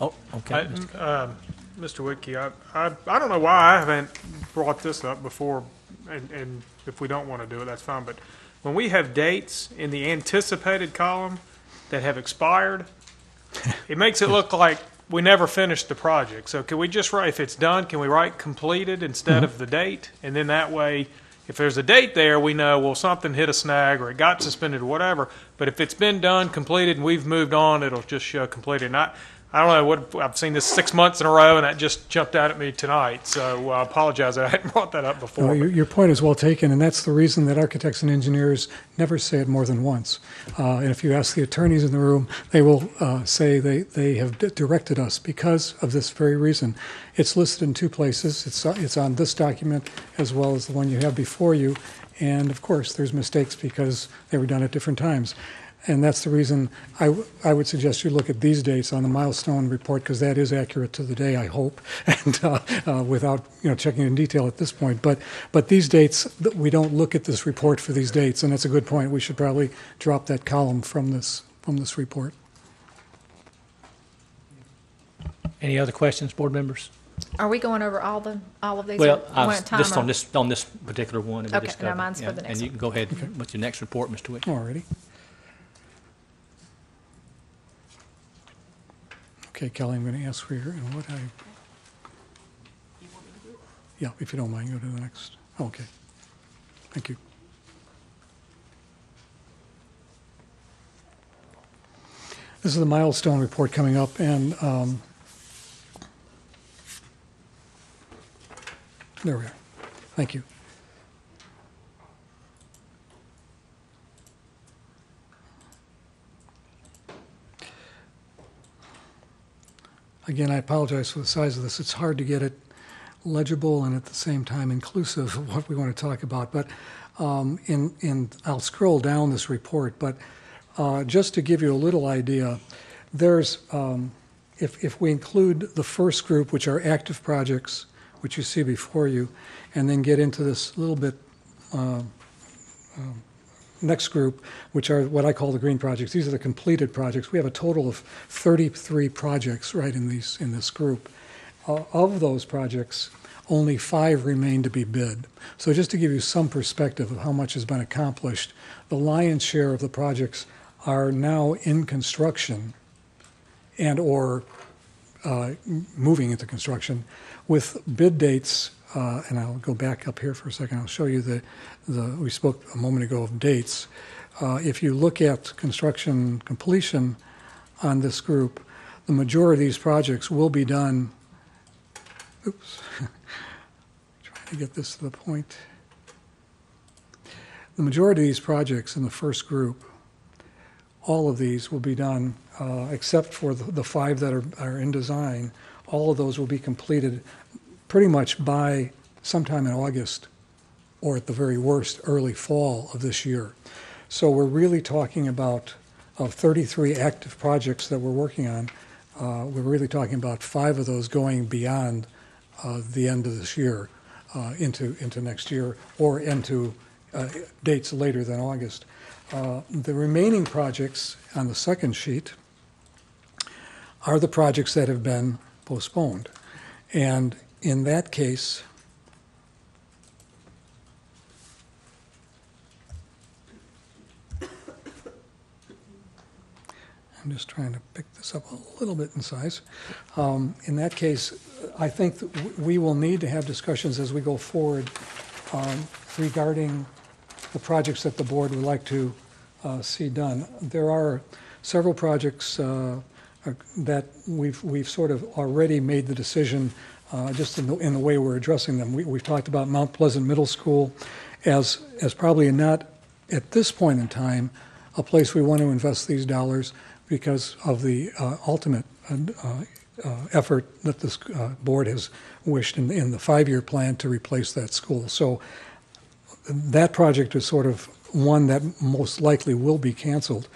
S1: Oh, okay.
S2: Mr. Witke, I don't know why I haven't brought this up before, and if we don't want to do it, that's fine. But when we have dates in the anticipated column that have expired, it makes it look like we never finished the project. So can we just write, if it's done, can we write completed instead of the date? And then that way, if there's a date there, we know, well, something hit a snag or it got suspended or whatever. But if it's been done, completed, and we've moved on, it'll just show completed. And I don't know, I've seen this 6 months in a row, and that just jumped out at me tonight. So I apologize that I hadn't brought that up before.
S15: No, your point is well taken, and that's the reason that architects and engineers never say it more than once. And if you ask the attorneys in the room, they will say they have directed us because of this very reason. It's listed in two places. It's on this document as well as the one you have before you. And, of course, there's mistakes because they were done at different times. And that's the reason I would suggest you look at these dates on the milestone report, because that is accurate to the day, I hope, and without checking in detail at this point. But these dates, we don't look at this report for these dates, and that's a good point. We should probably drop that column from this report.
S1: Any other questions, board members?
S13: Are we going over all of these?
S1: Well,
S13: or one at a time,
S1: just
S13: or-
S1: on this particular one that we
S13: Okay,
S1: just
S13: no,
S1: covered.
S13: mine's for the next
S1: And you can go ahead with your next report, Mr. Wick.
S15: Alrighty. Okay, Kelly, I'm going to ask for your, yeah, if you don't mind, go to the next. Okay. Thank you. This is the milestone report coming up, and there we are. Thank you. Again, I apologize for the size of this. It's hard to get it legible and at the same time inclusive of what we want to talk about. But I'll scroll down this report, but just to give you a little idea, there's, if we include the first group, which are active projects, which you see before you, and then get into this little bit next group, which are what I call the green projects. These are the completed projects. We have a total of 33 projects right in this group. Of those projects, only 5 remain to be bid. So just to give you some perspective of how much has been accomplished, the lion's share of the projects are now in construction and or moving into construction with bid dates, and I'll go back up here for a second. I'll show you we spoke a moment ago of dates. If you look at construction completion on this group, the majority of these projects will be done. Oops. Trying to get this to the point. The majority of these projects in the first group, all of these will be done, except for the 5 that are in design. All of those will be completed pretty much by sometime in August, or at the very worst, early fall of this year. So we're really talking about, of 33 active projects that we're working on, we're really talking about 5 of those going beyond the end of this year, into next year, or into dates later than August. The remaining projects on the second sheet are the projects that have been postponed. And in that case, I'm just trying to pick this up a little bit in size. In that case, I think that we will need to have discussions as we go forward regarding the projects that the board would like to see done. There are several projects that we've sort of already made the decision just in the way we're addressing them. We've talked about Mount Pleasant Middle School as probably not, at this point in time, a place we want to invest these dollars because of the ultimate effort that this board has wished in the 5-year plan to replace that school. So that project is sort of one that most likely will be canceled.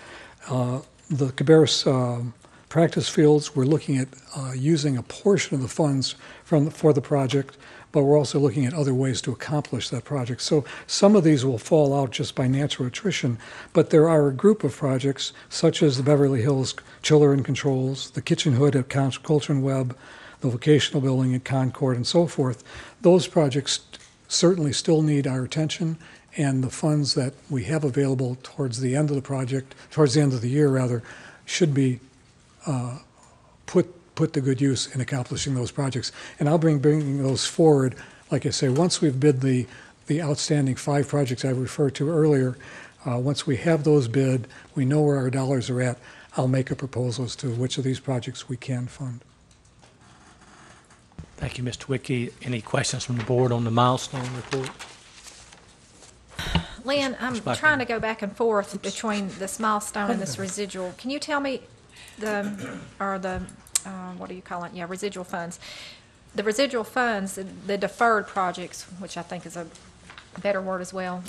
S15: The Cabarrus practice fields, we're looking at using a portion of the funds for the project, but we're also looking at other ways to accomplish that project. So some of these will fall out just by natural attrition, but there are a group of projects, such as the Beverly Hills Chiller and Controls, the Kitchen Hood at Coltrane Webb, the vocational building at Concord, and so forth. Those projects certainly still need our attention, and the funds that we have available towards the end of the project, towards the end of the year rather, should be put to good use in accomplishing those projects. And I'll bringing those forward, like I say, once we've bid the outstanding 5 projects I referred to earlier. Once we have those bid, we know where our dollars are at, I'll make a proposal as to which of these projects we can fund.
S1: Thank you, Mr. Witke. Any questions from the board on the milestone report?
S13: Lynn, I'm
S1: Blackburn.
S13: trying to go back and forth between this milestone and this residual. Can you tell me what do you call it? Yeah, residual funds. The residual funds, the deferred projects, which I think is a better word as well,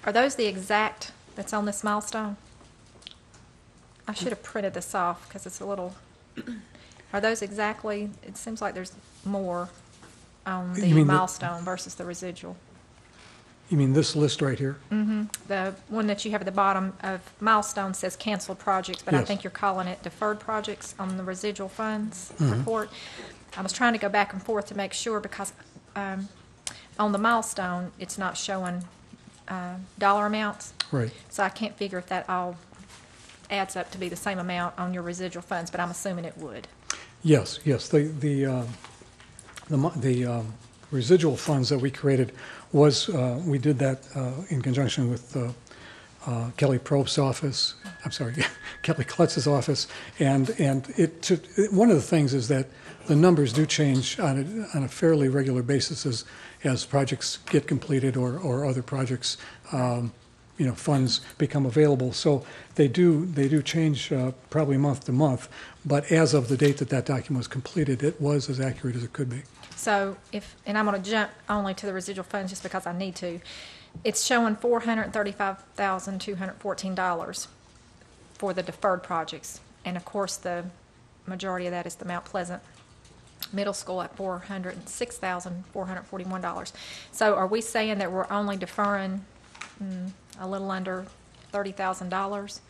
S13: are those the exact that's on this milestone? I should have printed this off because it's a little, are those exactly, it seems like there's more on
S15: You
S13: the
S15: mean the-
S13: milestone versus the residual.
S15: You mean this list right here?
S13: The one that you have at the bottom of milestone says canceled projects, but I
S15: Yes.
S13: think you're calling it deferred projects on the residual funds
S15: Mm-hmm.
S13: report. I was trying to go back and forth to make sure because on the milestone, it's not showing dollar amounts.
S15: Right.
S13: So I can't figure if that all adds up to be the same amount on your residual funds, but I'm assuming it would.
S15: Yes, yes. The residual funds that we created was, we did that in conjunction with Kelly Probst's office, I'm sorry, Kelly Klutz's office, and one of the things is that the numbers do change on a fairly regular basis as projects get completed or other projects, funds become available. So they do change probably month to month, but as of the date that document was completed, it was as accurate as it could be.
S13: So and I'm going to jump only to the residual funds just because I need to. It's showing $435,214 for the deferred projects. And of course, the majority of that is the Mount Pleasant Middle School at $406,441. So are we saying that we're only deferring a little under $30,000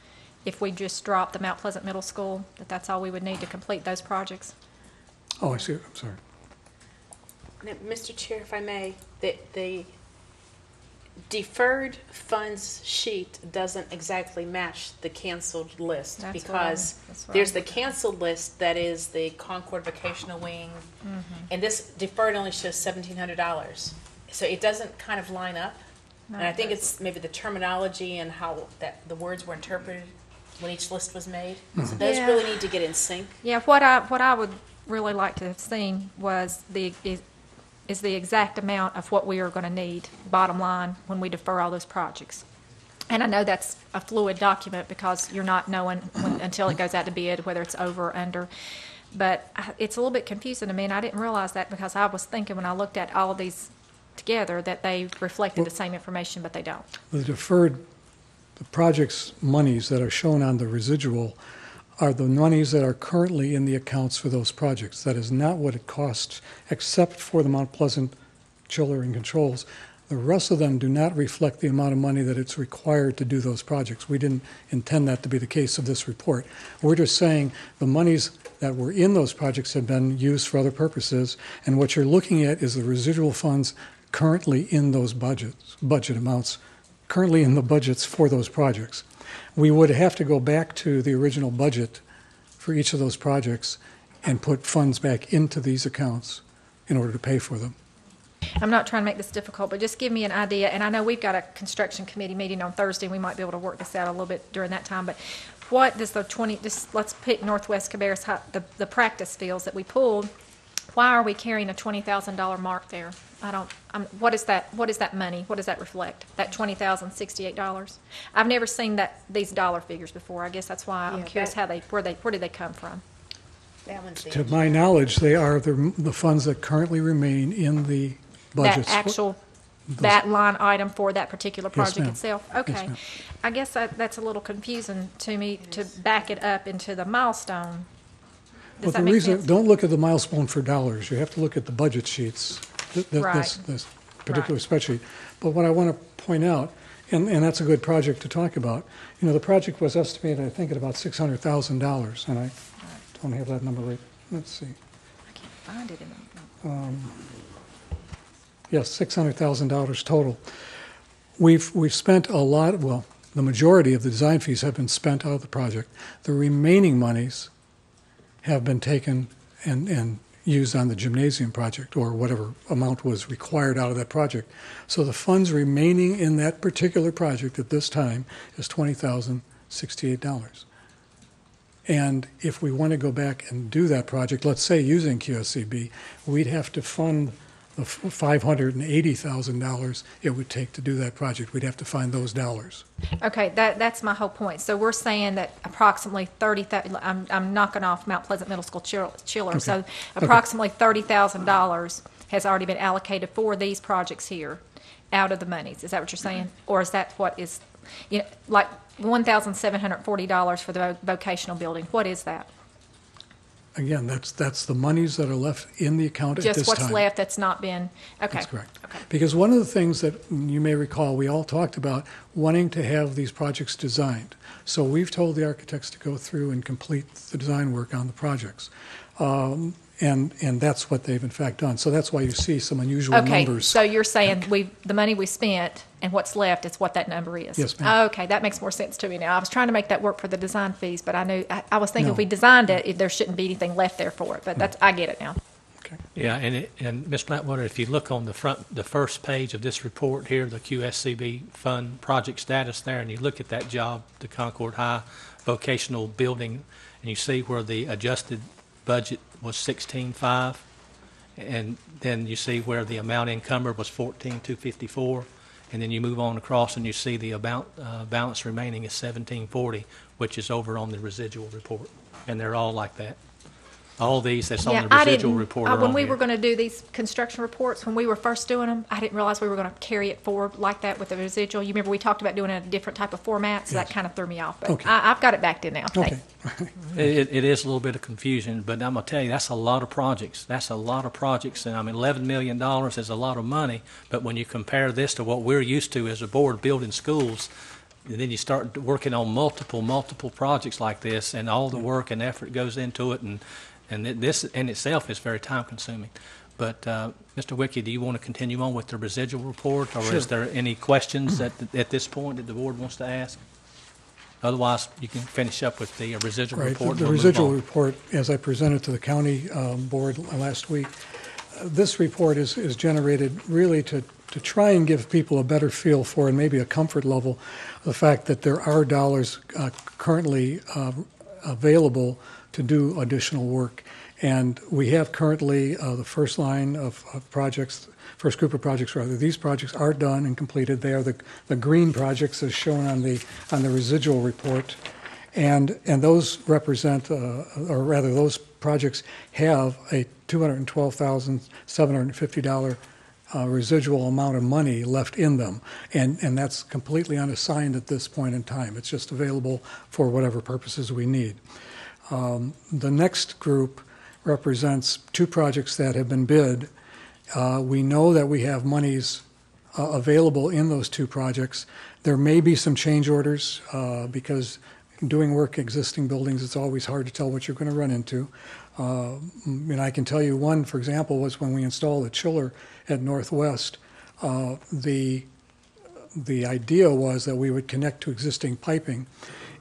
S13: if we just drop the Mount Pleasant Middle School, that's all we would need to complete those projects?
S15: Oh, I see. I'm sorry.
S7: Now, Mr. Chair, if I may, the deferred funds sheet doesn't exactly match the canceled list
S13: That's
S7: because
S13: that's what
S7: there's
S13: I'm
S7: the canceled list that is the Concord Vocational Wing, and this deferred only shows $1,700. So it doesn't kind of line up.
S13: No,
S7: And I
S13: it
S7: think
S13: doesn't.
S7: it's maybe the terminology and how that the words were interpreted when each list was made. So those
S13: Yeah.
S7: really need to get in sync.
S13: Yeah, what I would really like to have seen was the exact amount of what we are going to need, bottom line, when we defer all those projects. And I know that's a fluid document because you're not knowing until it goes out to bid whether it's over or under. But it's a little bit confusing to me, and I didn't realize that because I was thinking when I looked at all of these together that they reflected the same information, but they don't.
S15: The project's monies that are shown on the residual are the monies that are currently in the accounts for those projects. That is not what it costs, except for the Mount Pleasant chiller and controls. The rest of them do not reflect the amount of money that it's required to do those projects. We didn't intend that to be the case of this report. We're just saying the monies that were in those projects have been used for other purposes, and what you're looking at is the residual funds currently in those budget amounts, currently in the budgets for those projects. We would have to go back to the original budget for each of those projects and put funds back into these accounts in order to pay for them.
S13: I'm not trying to make this difficult, but just give me an idea. And I know we've got a construction committee meeting on Thursday. We might be able to work this out a little bit during that time. But what does let's pick Northwest Cabarrus, the practice fields that we pulled. Why are we carrying a $20,000 mark there? What is that money? What does that reflect? That $20,068? I've never seen these dollar figures before. I guess that's why I'm curious where did they come from?
S7: That one's
S15: To my knowledge, they are the funds that currently remain in the budgets.
S13: That line item for that particular project
S15: ma'am.
S13: itself?
S15: Yes,
S13: Okay.
S15: ma'am.
S13: I guess that's a little confusing to me to back it up into the milestone. Does that make sense?
S15: Don't look at the milestone for dollars. You have to look at the budget sheets,
S13: Right.
S15: this particular spreadsheet. But what I want to point out, and that's a good project to talk about, the project was estimated, I think, at about $600,000, and I don't have that number right. Let's see.
S13: I can't find it in the.
S15: Yes, $600,000 total. We've spent a lot, the majority of the design fees have been spent out of the project. The remaining monies have been taken and used on the gymnasium project or whatever amount was required out of that project. So the funds remaining in that particular project at this time is $20,068. And if we want to go back and do that project, let's say using QSCB, we'd have to fund the $580,000 it would take to do that project. We'd have to find those dollars.
S13: Okay, that's my whole point. So we're saying that approximately $30,000. I'm knocking off Mount Pleasant Middle School chiller.
S15: Okay.
S13: So approximately $30,000 has already been allocated for these projects here, out of the monies. Is that what you're saying, or is that what is? like $1,740 for the vocational building. What is that?
S15: Again, that's the monies that are left in the account at this time.
S13: Just what's left that's not been, okay.
S15: That's correct.
S13: Okay.
S15: Because one of the things that you may recall, we all talked about wanting to have these projects designed. So we've told the architects to go through and complete the design work on the projects. And that's what they've in fact done. So that's why you see some unusual
S13: Okay,
S15: numbers.
S13: so you're saying the money we spent and what's left is what that number is?
S15: Yes, ma'am.
S13: Okay, that makes more sense to me now. I was trying to make that work for the design fees, but I was thinking
S15: No.
S13: if we designed it, there shouldn't be anything left there for it, but I get it now.
S1: Yeah, and Ms. Blackwelder, if you look on the first page of this report here, the QSCB fund project status there, and you look at that job, the Concord High vocational building, and you see where the adjusted budget was 16.5, and then you see where the amount encumbered was 14,254, and then you move on across and you see the balance remaining is 1740, which is over on the residual report, and they're all like that. All these that's on the residual report are
S13: When
S1: on
S13: we
S1: here.
S13: were going to do these construction reports, when we were first doing them, I didn't realize we were going to carry it forward like that with the residual. You remember we talked about doing it in a different type of format, so that kind of threw me off. But
S15: Okay.
S13: I've got it backed in now.
S15: Okay.
S1: It is a little bit of confusion, but I'm going to tell you, that's a lot of projects. That's a lot of projects, and I mean, $11 million is a lot of money, but when you compare this to what we're used to as a board building schools, and then you start working on multiple projects like this, and all the work and effort goes into it, and this in itself is very time-consuming. But, Mr. Witke, do you want to continue on with the residual report, or
S15: Sure.
S1: is there any questions at this point that the board wants to ask? Otherwise, you can finish up with the residual
S15: Right,
S1: report.
S15: the
S1: and we'll move
S15: residual
S1: on.
S15: report, as I presented to the county board last week, this report is generated really to try and give people a better feel for, and maybe a comfort level, the fact that there are dollars currently available to do additional work. And we have currently the first line of projects, first group of projects rather. These projects are done and completed. They are the green projects as shown on the residual report. And those represent, or rather those projects have a $212,750 residual amount of money left in them. And that's completely unassigned at this point in time. It's just available for whatever purposes we need. The next group represents two projects that have been bid. We know that we have monies available in those two projects. There may be some change orders because doing work in existing buildings, it's always hard to tell what you're going to run into. And I can tell you one, for example, was when we installed a chiller at Northwest. The idea was that we would connect to existing piping.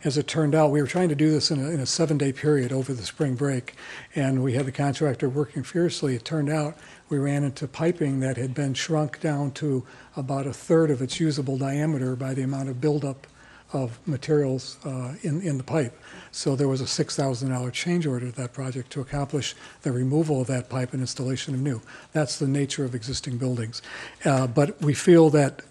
S15: As it turned out, we were trying to do this in a 7-day period over the spring break, and we had the contractor working fiercely. It turned out we ran into piping that had been shrunk down to about a third of its usable diameter by the amount of buildup of materials in the pipe. So there was a $6,000 change order to that project to accomplish the removal of that pipe and installation of new. That's the nature of existing buildings. But we feel that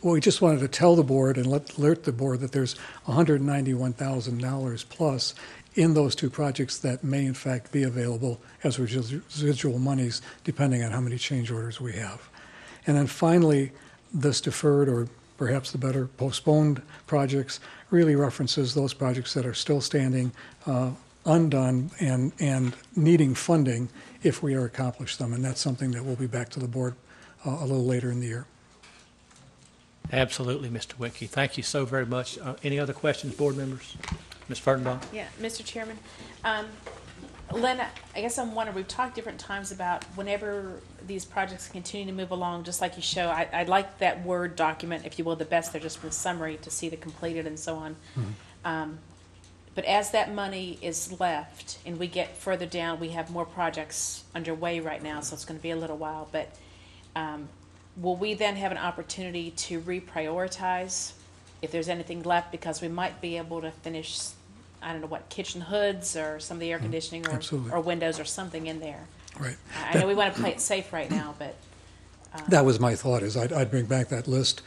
S15: we just wanted to tell the board and alert the board that there's $191,000 plus in those two projects that may in fact be available as residual monies depending on how many change orders we have. And then finally, this deferred, or perhaps the better postponed projects, really references those projects that are still standing undone and needing funding if we are accomplish them. And that's something that will be back to the board a little later in the year.
S1: Absolutely, Mr. Witke. Thank you so very much. Any other questions, board members? Ms. Fertenbaugh?
S7: Yeah, Mr. Chairman. Lynn, I guess I'm wondering, we've talked different times about whenever these projects continue to move along, just like you show, I like that Word document, if you will, the best there, just for the summary to see the completed and so on. Mm-hmm. But as that money is left and we get further down, we have more projects underway right now, so it's going to be a little while. But will we then have an opportunity to reprioritize if there's anything left, because we might be able to finish, I don't know what, kitchen hoods or some of the air conditioning or windows or something in there.
S15: Right.
S7: I know we want to play it safe right now, but.
S15: That was my thought, is I'd bring back that list,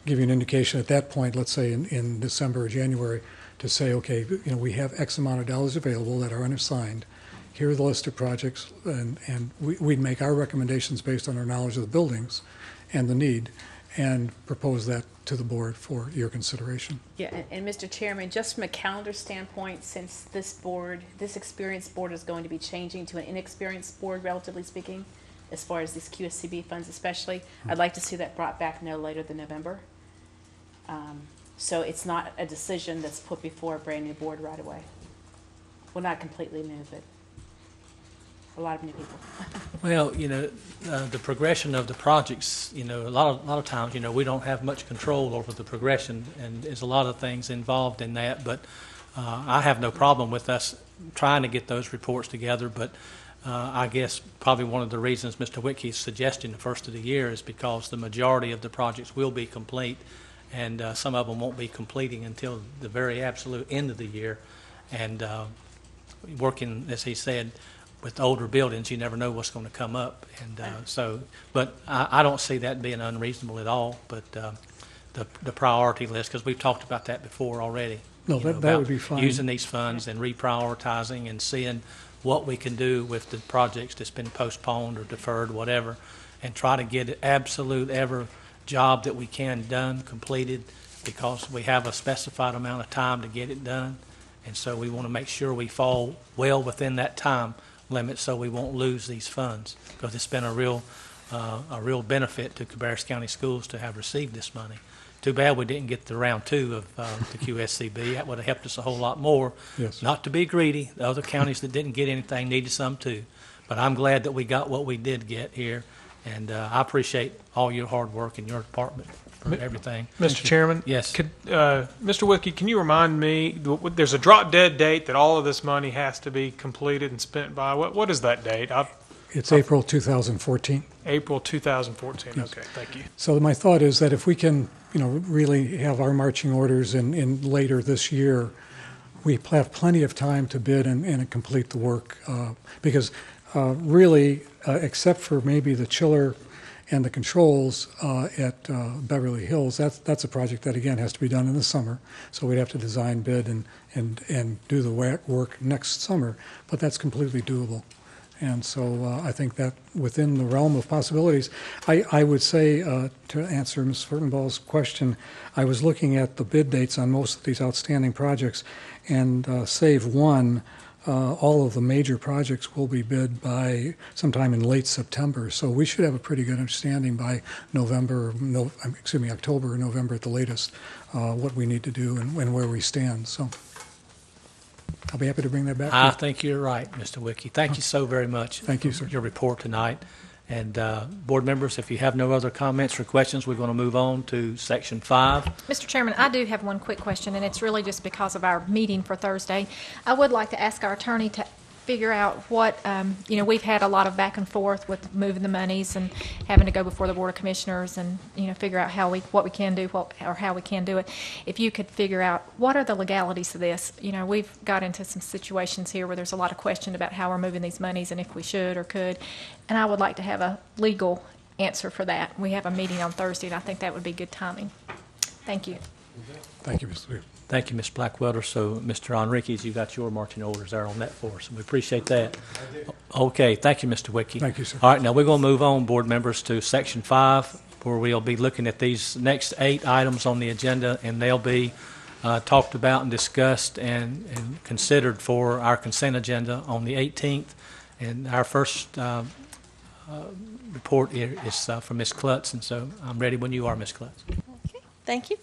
S15: give you an indication at that point, let's say in December or January, to say, okay, we have X amount of dollars available that are unassigned. Here are the list of projects, and we'd make our recommendations based on our knowledge of the buildings and the need. and propose that to the board for your consideration.
S7: Yeah, and Mr. Chairman, just from a calendar standpoint, since this board, this experienced board is going to be changing to an inexperienced board, relatively speaking, as far as these QSCB funds especially, I'd like to see that brought back no later than November. So it's not a decision that's put before a brand-new board right away. Well, not completely new, but a lot of new people.
S1: Well, the progression of the projects, a lot of times, we don't have much control over the progression, and there's a lot of things involved in that. But I have no problem with us trying to get those reports together. But I guess probably one of the reasons Mr. Witke is suggesting the first of the year is because the majority of the projects will be complete, and some of them won't be completing until the very absolute end of the year. And working, as he said, with older buildings, you never know what's going to come up. And but I don't see that being unreasonable at all. But the priority list, because we've talked about that before already.
S15: No, that would be fine.
S1: Using these funds and reprioritizing and seeing what we can do with the projects that's been postponed or deferred, whatever, and try to get absolute ever job that we can done, completed, because we have a specified amount of time to get it done. And so we want to make sure we fall well within that time limit so we won't lose these funds, because it's been a real benefit to Cabarrus County Schools to have received this money. Too bad we didn't get the round 2 of the QSCB. That would have helped us a whole lot more.
S15: Yes.
S1: Not to be greedy. The other counties that didn't get anything needed some too. But I'm glad that we got what we did get here. And I appreciate all your hard work in your department for everything.
S2: Mr. Chairman?
S1: Yes.
S2: Could, Mr. Witke, can you remind me, there's a drop-dead date that all of this money has to be completed and spent by. What is that date?
S15: It's April 2014.
S2: April 2014.
S15: Yes.
S2: Okay, thank you.
S15: So my thought is that if we can, really have our marching orders in later this year, we have plenty of time to bid and complete the work, because really, except for maybe the chiller and the controls at Beverly Hills, that's a project that, again, has to be done in the summer. So we'd have to design, bid, and do the work next summer, but that's completely doable. And so I think that within the realm of possibilities, I would say, to answer Ms. Fertenbaugh's question, I was looking at the bid dates on most of these outstanding projects, and save one, all of the major projects will be bid by sometime in late September. So we should have a pretty good understanding by October or November at the latest, what we need to do and where we stand. So I'll be happy to bring that back.
S1: I think you're right, Mr. Witke. Thank you so very much.
S15: Thank you, sir.
S1: For your report tonight. And board members, if you have no other comments or questions, we're going to move on to Section 5.
S13: Mr. Chairman, I do have one quick question, and it's really just because of our meeting for Thursday. I would like to ask our attorney to figure out what, we've had a lot of back and forth with moving the monies and having to go before the Board of Commissioners and, figure out what we can do or how we can do it. If you could figure out what are the legalities of this. We've got into some situations here where there's a lot of question about how we're moving these monies and if we should or could. And I would like to have a legal answer for that. We have a meeting on Thursday, and I think that would be good timing. Thank you.
S15: Thank you, Mr. Weir.
S1: Thank you, Ms. Blackwelder. So, Mr. Enriquez, you got your marching orders there on that for us, and we appreciate that. Okay, thank you, Mr. Witke.
S15: Thank you, sir.
S1: All right, now we're going to move on, board members, to Section 5, where we'll be looking at these next 8 items on the agenda, and they'll be talked about and discussed and considered for our consent agenda on the 18th. And our first report is from Ms. Kluttz, and so I'm ready when you are, Ms. Kluttz.
S8: Thank you.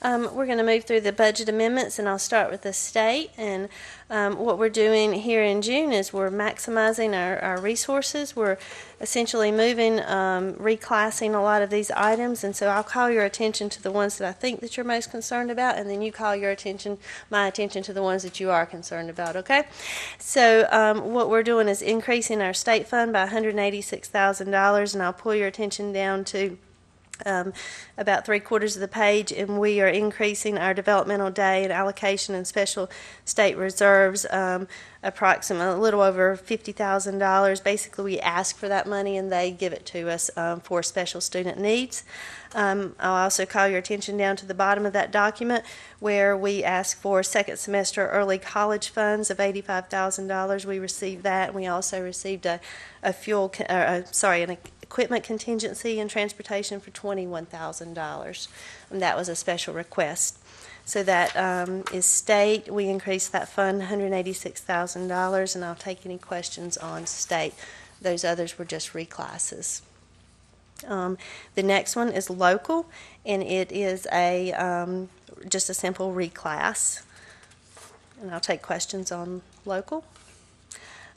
S8: We're going to move through the budget amendments, and I'll start with the state. And what we're doing here in June is we're maximizing our resources. We're essentially moving, reclassing a lot of these items, and so I'll call your attention to the ones that I think that you're most concerned about, and then you call my attention to the ones that you are concerned about, okay? So what we're doing is increasing our state fund by $186,000, and I'll pull your attention down to about 3/4 of the page, and we are increasing our developmental day and allocation and special state reserves approximately a little over $50,000. Basically, we ask for that money and they give it to us for special student needs. I'll also call your attention down to the bottom of that document where we ask for second semester early college funds of $85,000. We received that, and we also received an equipment contingency and transportation for $21,000. And that was a special request. So that is state. We increased that fund $186,000, and I'll take any questions on state. Those others were just reclasses. The next one is local, and it is just a simple reclass. And I'll take questions on local.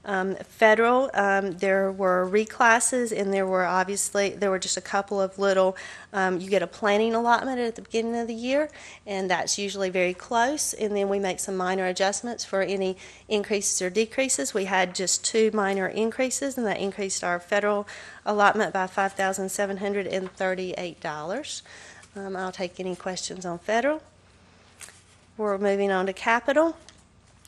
S8: Federal, there were reclasses, and there were just a couple of little, you get a planning allotment at the beginning of the year, and that's usually very close, and then we make some minor adjustments for any increases or decreases. We had just 2 minor increases, and that increased our federal allotment by $5,738. I'll take any questions on federal. We're moving on to capital.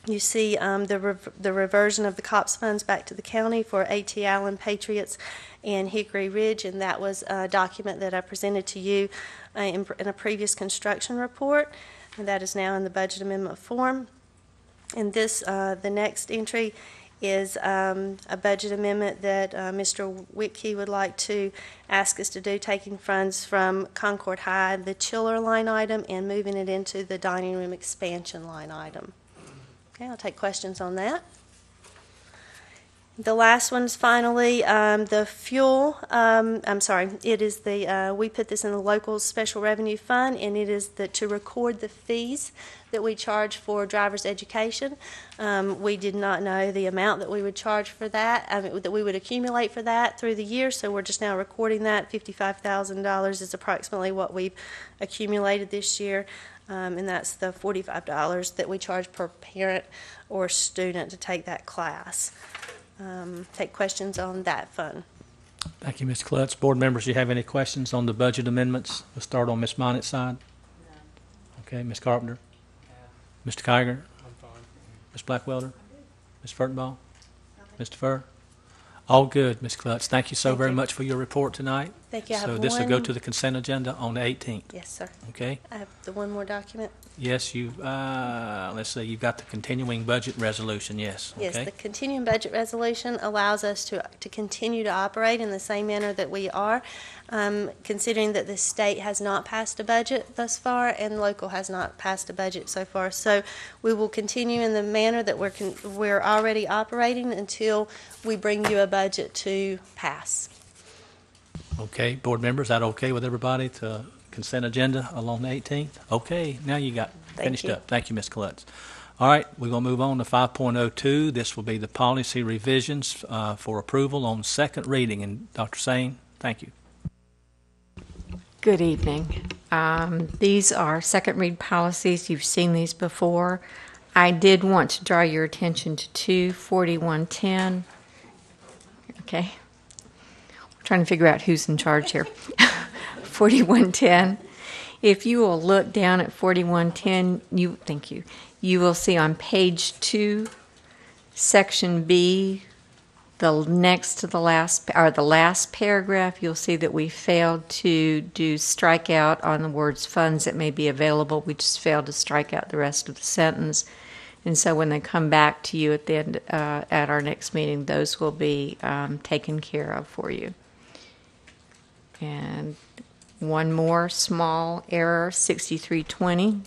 S8: You see the reversion of the COPS funds back to the county for A.T. Allen, Patriots, and Hickory Ridge, and that was a document that I presented to you in a previous construction report, and that is now in the budget amendment form. And this, the next entry is a budget amendment that Mr. Witke would like to ask us to do, taking funds from Concord High, the chiller line item, and moving it into the dining room expansion line item. Okay, I'll take questions on that. The last one is finally the fuel. It is we put this in the local special revenue fund, and it is to record the fees that we charge for driver's education. We did not know the amount that we would charge for that, that we would accumulate for that through the year, so we're just now recording that. $55,000 is approximately what we've accumulated this year. And that's the $45 that we charge per parent or student to take that class. Take questions on that fund.
S1: Thank you, Ms. Kluttz. Board members, do you have any questions on the budget amendments? We'll start on Ms. Mynatt's side. No. Okay, Ms. Carpenter? No. Mr. Kiger? I'm fine. Ms. Blackwelder? Ms. Fertenbaugh? Mr. Furr? All good, Ms. Kluttz. Thank you so very much for your report tonight.
S8: Thank you.
S1: So this will go to the consent agenda on the 18th.
S8: Yes, sir.
S1: Okay?
S8: I have the one more document.
S1: Yes, let's see, you've got the continuing budget resolution, yes.
S8: Yes,
S1: Okay.
S8: the continuing budget resolution allows us to continue to operate in the same manner that we are, considering that the state has not passed a budget thus far and local has not passed a budget so far. So we will continue in the manner that we're already operating until we bring you a budget to pass.
S1: Okay, board members, that okay with everybody to consent agenda along the 18th? Okay, now you got finished up. Thank you, Ms. Kluttz. All right, we're going to move on to 5.02. This will be the policy revisions for approval on second reading. And Dr. Sain, thank you.
S13: Good evening. These are second read policies. You've seen these before. I did want to draw your attention to 24110. Okay. Trying to figure out who's in charge here. 4110. If you will look down at 4110, you will see on page 2, section B, the next to the last, or the last paragraph, you'll see that we failed to do strikeout on the words funds that may be available. We just failed to strike out the rest of the sentence. And so when they come back to you at the end, at our next meeting, those will be taken care of for you. And one more small error, 6320.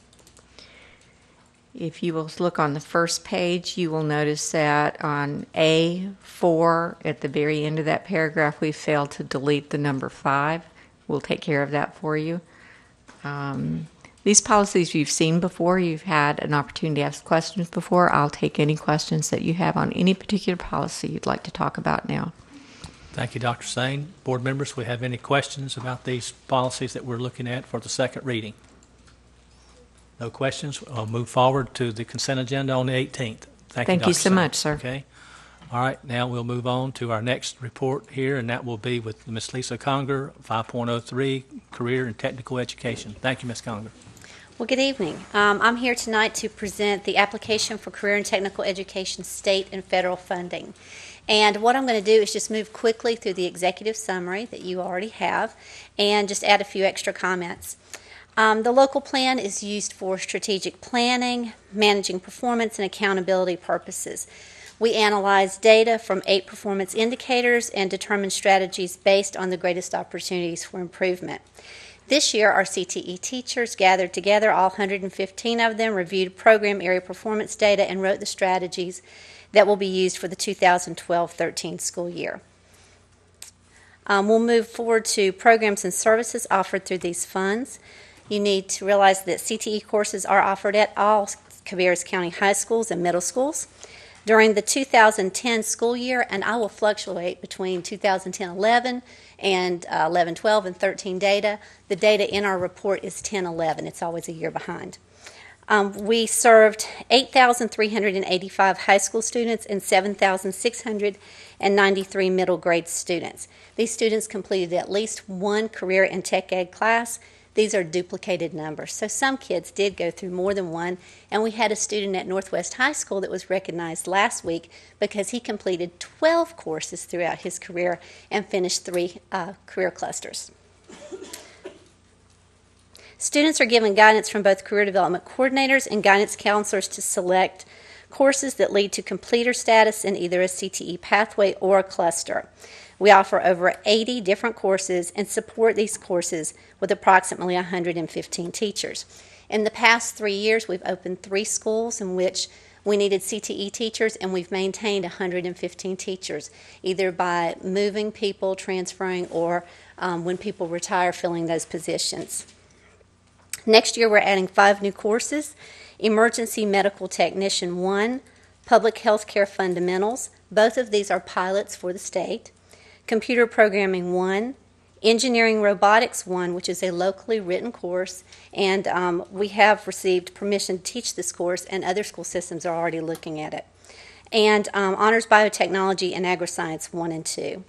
S13: If you will look on the first page, you will notice that on A4, at the very end of that paragraph, we failed to delete the number 5. We'll take care of that for you. These policies you've seen before, you've had an opportunity to ask questions before. I'll take any questions that you have on any particular policy you'd like to talk about now.
S1: Thank you, Dr. Sain. Board members, we have any questions about these policies that we're looking at for the second reading? No questions? I'll move forward to the consent agenda on the 18th.
S13: Thank you so much, sir.
S1: Okay. All right, now we'll move on to our next report here, and that will be with Ms. Lisa Conger, 5.03, Career and Technical Education. Thank you, Ms. Conger.
S16: Well, good evening. I'm here tonight to present the application for Career and Technical Education state and federal funding. And what I'm going to do is just move quickly through the executive summary that you already have and just add a few extra comments. The local plan is used for strategic planning, managing performance, and accountability purposes. We analyze data from 8 performance indicators and determine strategies based on the greatest opportunities for improvement. This year, our CTE teachers gathered together, all 115 of them, reviewed program area performance data, and wrote the strategies that will be used for the 2012-13 school year. We'll move forward to programs and services offered through these funds. You need to realize that CTE courses are offered at all Cabarrus County high schools and middle schools. During the 2010 school year, and I will fluctuate between 2010-11 and 11-12 and 13 data, the data in our report is 10-11. It's always a year behind. We served 8,385 high school students and 7,693 middle grade students. These students completed at least one career and tech ed class. These are duplicated numbers. So some kids did go through more than one, and we had a student at Northwest High School that was recognized last week because he completed 12 courses throughout his career and finished 3 career clusters. Students are given guidance from both career development coordinators and guidance counselors to select courses that lead to completer status in either a CTE pathway or a cluster. We offer over 80 different courses and support these courses with approximately 115 teachers. In the past 3 years, we've opened 3 schools in which we needed CTE teachers, and we've maintained 115 teachers, either by moving people, transferring, or when people retire, filling those positions. Next year, we're adding 5 new courses: Emergency Medical Technician 1, Public Health Care Fundamentals. Both of these are pilots for the state. Computer Programming 1, Engineering Robotics 1, which is a locally written course, and we have received permission to teach this course, and other school systems are already looking at it. And Honors Biotechnology and Agriscience 1 and 2.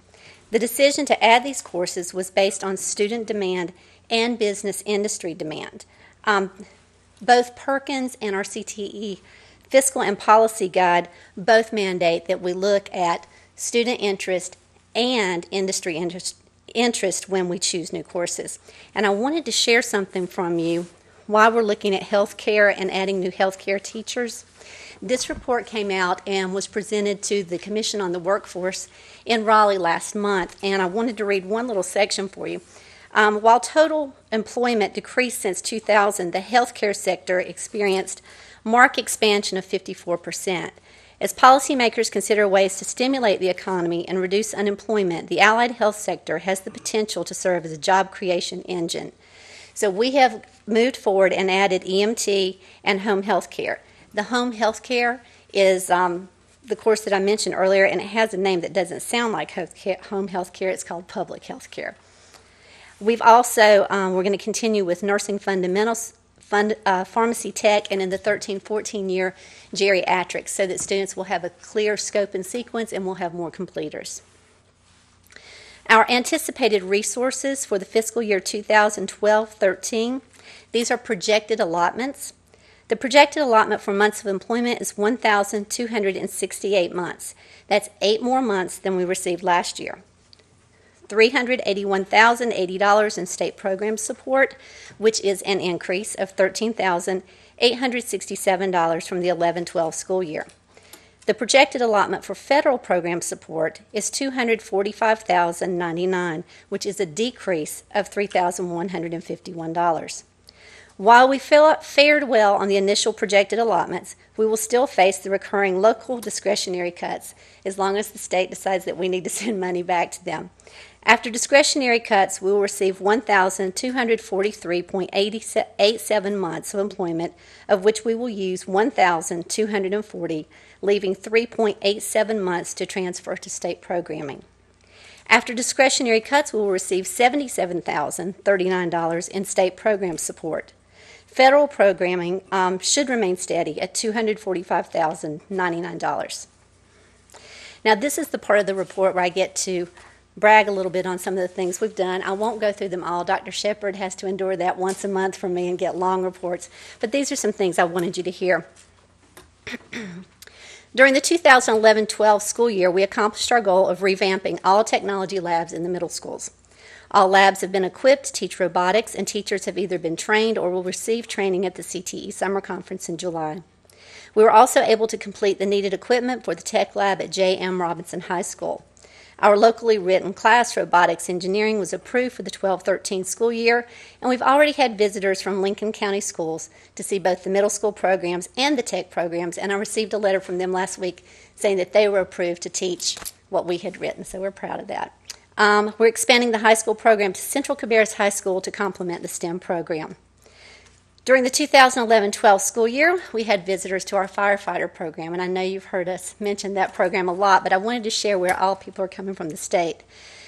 S16: The decision to add these courses was based on student demand and business industry demand. Both Perkins and our CTE Fiscal and Policy Guide both mandate that we look at student interest and industry interest when we choose new courses. And I wanted to share something from you while we're looking at healthcare and adding new healthcare teachers. This report came out and was presented to the Commission on the Workforce in Raleigh last month, and I wanted to read one little section for you. While total employment decreased since 2000, the healthcare sector experienced marked expansion of 54%. As policymakers consider ways to stimulate the economy and reduce unemployment, the allied health sector has the potential to serve as a job creation engine. So we have moved forward and added EMT and home health care. The home health care is the course that I mentioned earlier, and it has a name that doesn't sound like home health care. It's called public health care. We've also, we're going to continue with nursing fundamentals, pharmacy tech, and in the 13-14 year, geriatrics, so that students will have a clear scope and sequence and we'll have more completers. Our anticipated resources for the fiscal year 2012-13, these are projected allotments. The projected allotment for months of employment is 1,268 months. That's 8 more months than we received last year. $381,080 in state program support, which is an increase of $13,867 from the 11-12 school year. The projected allotment for federal program support is $245,099, which is a decrease of $3,151. While we fared well on the initial projected allotments, we will still face the recurring local discretionary cuts as long as the state decides that we need to send money back to them. After discretionary cuts, we will receive 1,243.87 months of employment, of which we will use 1,240, leaving 3.87 months to transfer to state programming. After discretionary cuts, we will receive $77,039 in state program support. Federal programming should remain steady at $245,099. Now, this is the part of the report where I get to brag a little bit on some of the things we've done. I won't go through them all. Dr. Shepard has to endure that once a month from me and get long reports. But these are some things I wanted you to hear. During the 2011-12 school year, we accomplished our goal of revamping all technology labs in the middle schools. All labs have been equipped to teach robotics, and teachers have either been trained or will receive training at the CTE Summer Conference in July. We were also able to complete the needed equipment for the tech lab at J.M. Robinson High School. Our locally written class, Robotics Engineering, was approved for the 12-13 school year, and we've already had visitors from Lincoln County schools to see both the middle school programs and the tech programs, and I received a letter from them last week saying that they were approved to teach what we had written, so we're proud of that. We're expanding the high school program to Central Cabarrus High School to complement the STEM program. During the 2011-12 school year, we had visitors to our firefighter program, and I know you've heard us mention that program a lot, but I wanted to share where all people are coming from the state.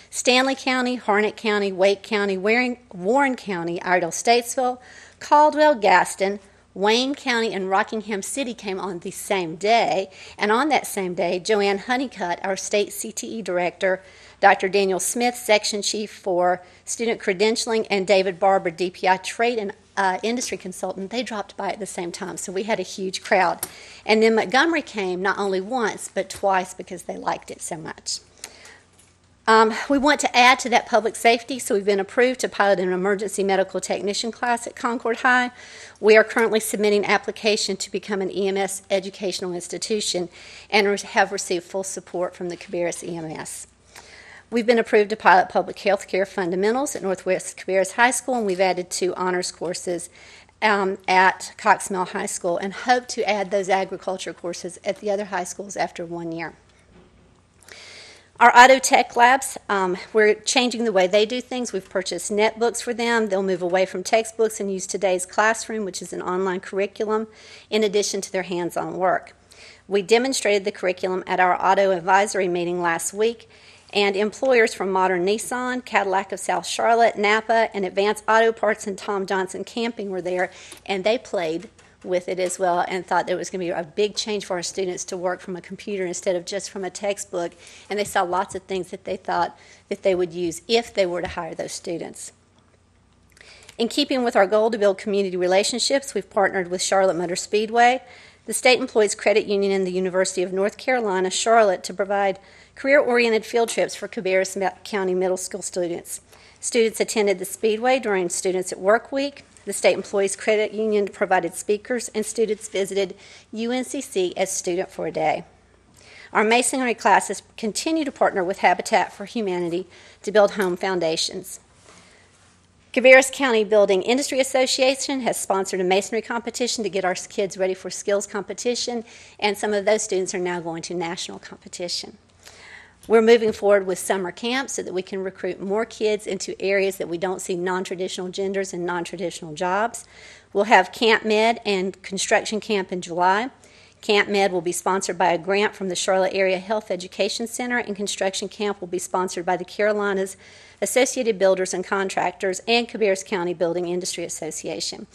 S16: Stanley County, Harnett County, Wake County, Warren County, Iredell-Statesville, Caldwell, Gaston, Wayne County, and Rockingham City came on the same day, and on that same day, Joanne Honeycutt, our state CTE director, Dr. Daniel Smith, section chief for student credentialing, and David Barber, DPI trade and industry consultant, they dropped by at the same time, so we had a huge crowd. And then Montgomery came not only once, but twice because they liked it so much. We want to add to that public safety, so we've been approved to pilot an emergency medical technician class at Concord High. We are currently submitting an application to become an EMS educational institution and have received full support from the Cabarrus EMS. We've been approved to pilot public health care fundamentals at Northwest Cabarrus High School, and we've added 2 honors courses at Cox Mill High School, and hope to add those agriculture courses at the other high schools after 1 year. Our auto tech labs, we're changing the way they do things. We've purchased netbooks for them. They'll move away from textbooks and use today's classroom, which is an online curriculum, in addition to their hands-on work. We demonstrated the curriculum at our auto advisory meeting last week, and employers from Modern Nissan, Cadillac of South Charlotte, Napa, and Advanced Auto Parts and Tom Johnson Camping were there, and they played with it as well and thought that it was going to be a big change for our students to work from a computer instead of just from a textbook, and they saw lots of things that they thought that they would use if they were to hire those students. In keeping with our goal to build community relationships, we've partnered with Charlotte Motor Speedway, the State Employees Credit Union, and the University of North Carolina, Charlotte, to provide career-oriented field trips for Cabarrus County middle school students. Students attended the Speedway during Students at Work Week. The State Employees Credit Union provided speakers, and students visited UNCC as Student for a Day. Our masonry classes continue to partner with Habitat for Humanity to build home foundations. Cabarrus County Building Industry Association has sponsored a masonry competition to get our kids ready for skills competition, and some of those students are now going to national competition. We're moving forward with summer camps so that we can recruit more kids into areas that we don't see non-traditional genders and non-traditional jobs. We'll have Camp Med and Construction Camp in July. Camp Med will be sponsored by a grant from the Charlotte Area Health Education Center, and Construction Camp will be sponsored by the Carolinas Associated Builders and Contractors and Cabarrus County Building Industry Association.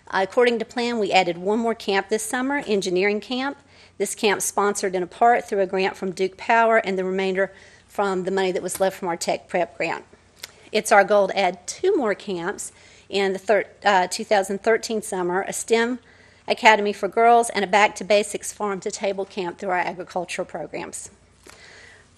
S16: According to plan, we added 1 more camp this summer, Engineering Camp. This camp sponsored in a part through a grant from Duke Power and the remainder from the money that was left from our Tech Prep grant. It's our goal to add 2 more camps in the 2013 summer, a STEM Academy for Girls and a Back to Basics Farm to Table camp through our agricultural programs.